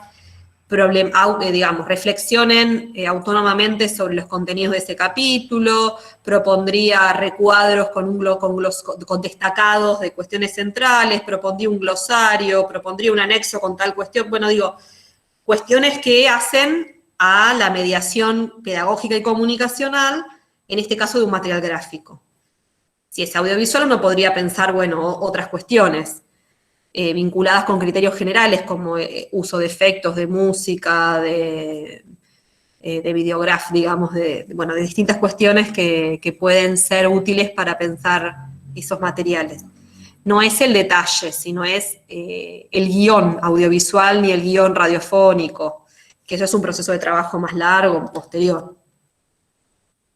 digamos, reflexionen autónomamente sobre los contenidos de ese capítulo. Propondría recuadros con destacados de cuestiones centrales, propondría un glosario, propondría un anexo con tal cuestión. Bueno, digo, cuestiones que hacen a la mediación pedagógica y comunicacional, en este caso de un material gráfico. Si es audiovisual uno podría pensar, bueno, otras cuestiones vinculadas con criterios generales como uso de efectos, de música, de videograf, digamos, de distintas cuestiones que pueden ser útiles para pensar esos materiales. No es el detalle, sino es el guión audiovisual ni el guión radiofónico, que eso es un proceso de trabajo más largo, posterior.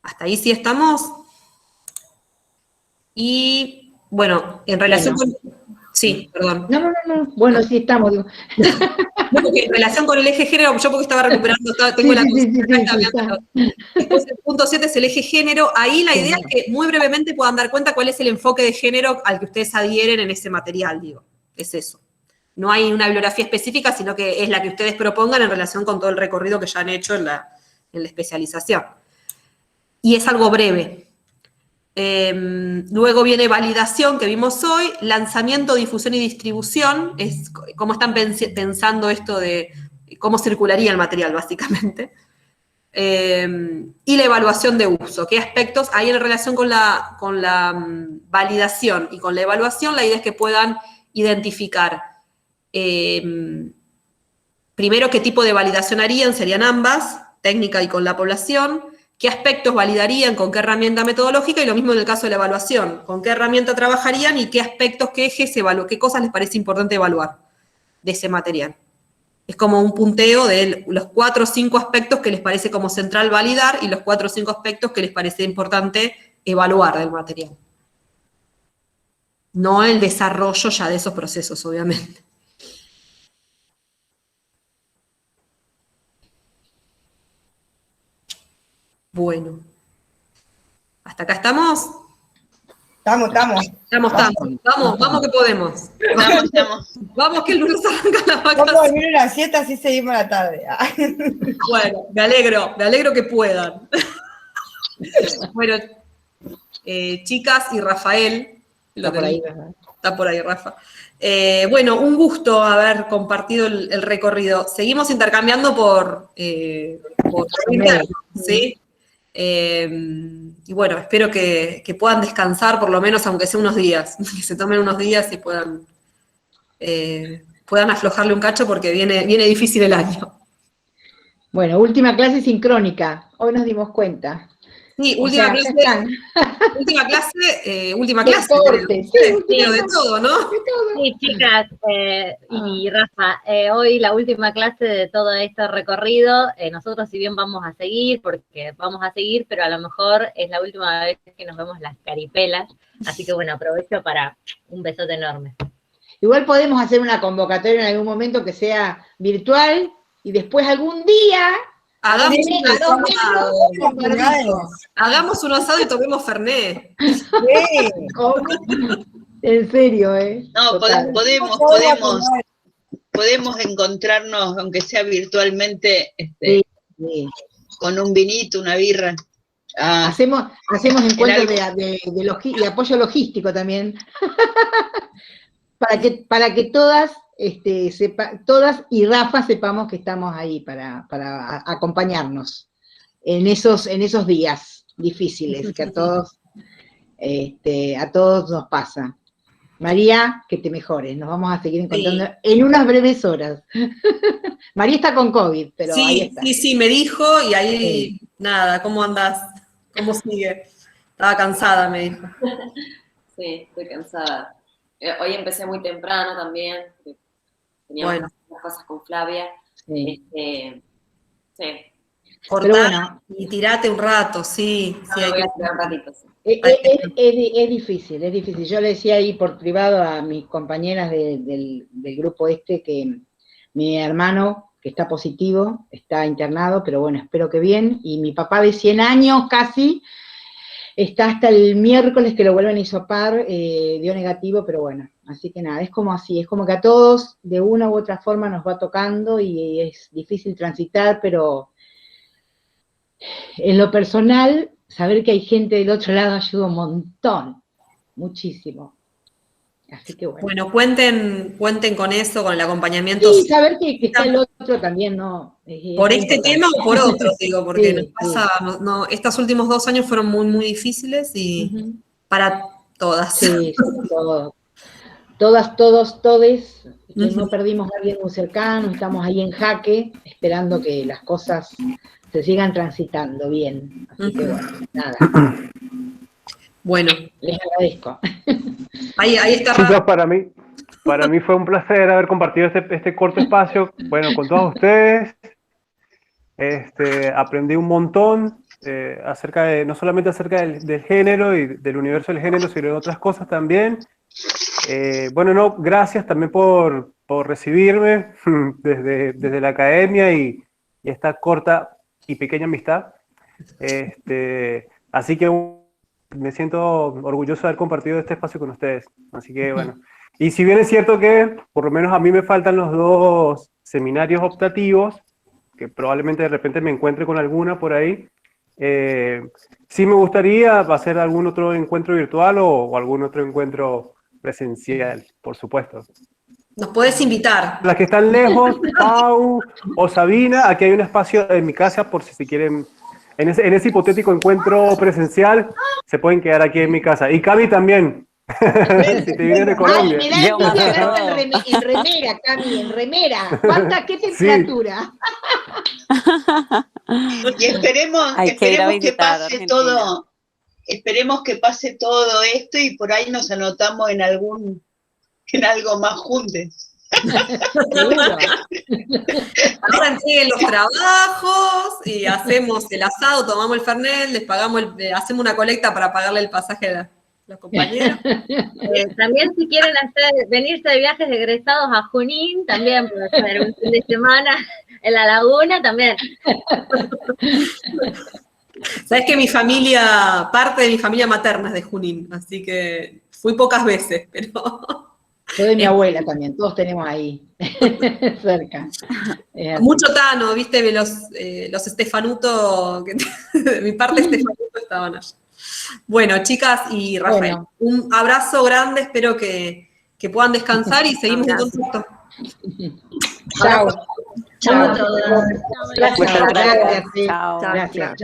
¿Hasta ahí sí estamos? Y, bueno, en relación con... Sí, perdón. No. Bueno, sí estamos. Digo. Bueno, en relación con el eje género, yo porque estaba recuperando, tengo la cosa. Después el punto 7 es el eje género. Ahí la idea es que muy brevemente puedan dar cuenta cuál es el enfoque de género al que ustedes adhieren en ese material, digo. Es eso. No hay una bibliografía específica, sino que es la que ustedes propongan en relación con todo el recorrido que ya han hecho en la especialización. Y es algo breve. Luego viene validación, que vimos hoy, lanzamiento, difusión y distribución, es cómo están pensando esto de cómo circularía el material, básicamente. Y la evaluación de uso, qué aspectos hay en relación con la validación y con la evaluación. La idea es que puedan identificar, primero, qué tipo de validación harían, serían ambas, técnica y con la población. ¿Qué aspectos validarían, con qué herramienta metodológica? Y lo mismo en el caso de la evaluación. ¿Con qué herramienta trabajarían y qué aspectos, qué ejes, qué cosas les parece importante evaluar de ese material? Es como un punteo de los 4 o 5 aspectos que les parece como central validar y los 4 o 5 aspectos que les parece importante evaluar del material. No el desarrollo ya de esos procesos, obviamente. Bueno. ¿Hasta acá estamos? Estamos. Vamos que podemos. Estamos. Vamos que el lunes arranca la vacación. Vamos a dormir una siesta, así seguimos la tarde. Bueno, me alegro que puedan. Bueno, chicas y Rafael. Está por ahí, Rafa. Bueno, un gusto haber compartido el recorrido. Seguimos intercambiando por interno, ¿sí? Y bueno, espero que puedan descansar por lo menos, aunque sea unos días, que se tomen unos días y puedan aflojarle un cacho porque viene difícil el año. Bueno, última clase sincrónica, hoy nos dimos cuenta. Sí, última clase. Deporte, de todo, ¿no? Sí, chicas y Rafa, hoy la última clase de todo este recorrido. Nosotros si bien vamos a seguir, pero a lo mejor es la última vez que nos vemos las caripelas, así que bueno, aprovecho para un besote enorme. Igual podemos hacer una convocatoria en algún momento que sea virtual y después algún día... Hagamos un asado y tomemos Fernet. En serio, No, podemos encontrarnos, aunque sea virtualmente, con un vinito, una birra. Hacemos encuentros de apoyo logístico también. para que todas y Rafa sepamos que estamos ahí para acompañarnos en esos días difíciles que a todos nos pasa. María, que te mejores, nos vamos a seguir encontrando en unas breves horas. María está con COVID, pero ahí está. Sí, me dijo y ahí, nada, ¿cómo andás? ¿Cómo sigue? Estaba cansada, me dijo. Sí, estoy cansada. Hoy empecé muy temprano también, teníamos unas cosas con Flavia. Sí. Cortá y tirate un rato, sí. Voy a tirar un ratito, sí. Es difícil. Yo le decía ahí por privado a mis compañeras del grupo que mi hermano que está positivo, está internado, pero bueno, espero que bien. Y mi papá de 100 años casi, está hasta el miércoles que lo vuelven a hisopar, dio negativo, pero bueno, así que nada, es como así, es como que a todos de una u otra forma nos va tocando y es difícil transitar, pero en lo personal, saber que hay gente del otro lado ayuda un montón, muchísimo. Así que bueno. Bueno, cuenten con eso, con el acompañamiento. Sí, saber que está el otro también, ¿no? ¿Por este tema o por otros? Digo, porque nos pasa, estos últimos 2 años fueron muy, muy difíciles y para todas. Sí, todas, todes, que no perdimos a alguien muy cercano, estamos ahí en jaque, esperando que las cosas se sigan transitando bien. Así que bueno, nada. Bueno. Les agradezco. Ahí está. Chicos, para mí fue un placer haber compartido este corto espacio, bueno, con todos ustedes. Aprendí un montón no solamente acerca del género y del universo del género, sino de otras cosas también. Gracias también por recibirme desde la academia y esta corta y pequeña amistad. Así que me siento orgulloso de haber compartido este espacio con ustedes. Así que bueno. Y si bien es cierto que por lo menos a mí me faltan los 2 seminarios optativos, que probablemente de repente me encuentre con alguna por ahí, sí me gustaría hacer algún otro encuentro virtual o algún otro encuentro presencial, por supuesto. Nos podés invitar. Las que están lejos, Pau o Sabina, aquí hay un espacio en mi casa por si se quieren, en ese hipotético encuentro presencial, se pueden quedar aquí en mi casa. Y Cami también, si te vienes de Colombia. Ay, me da envidia verte en remera, Cami, en remera. ¿Qué temperatura? Y esperemos que pase todo esto y por ahí nos anotamos en algo más juntos. Ahora entreguen los trabajos y hacemos el asado, tomamos el fernet, les pagamos hacemos una colecta para pagarle el pasaje a los compañeros. También si quieren venirse de viajes egresados a Junín, también puede ser un fin de semana en la laguna, también. Sabes que parte de mi familia materna es de Junín, así que fui pocas veces, pero... Yo de mi abuela también, todos tenemos ahí, cerca. Mucho Tano, viste, los Estefanuto, de mi parte Estefanuto estaban allá. Bueno, chicas y Rafael, un abrazo grande, espero que puedan descansar y seguimos en contacto. Chao. Chao a todos. Gracias. Chao. Gracias.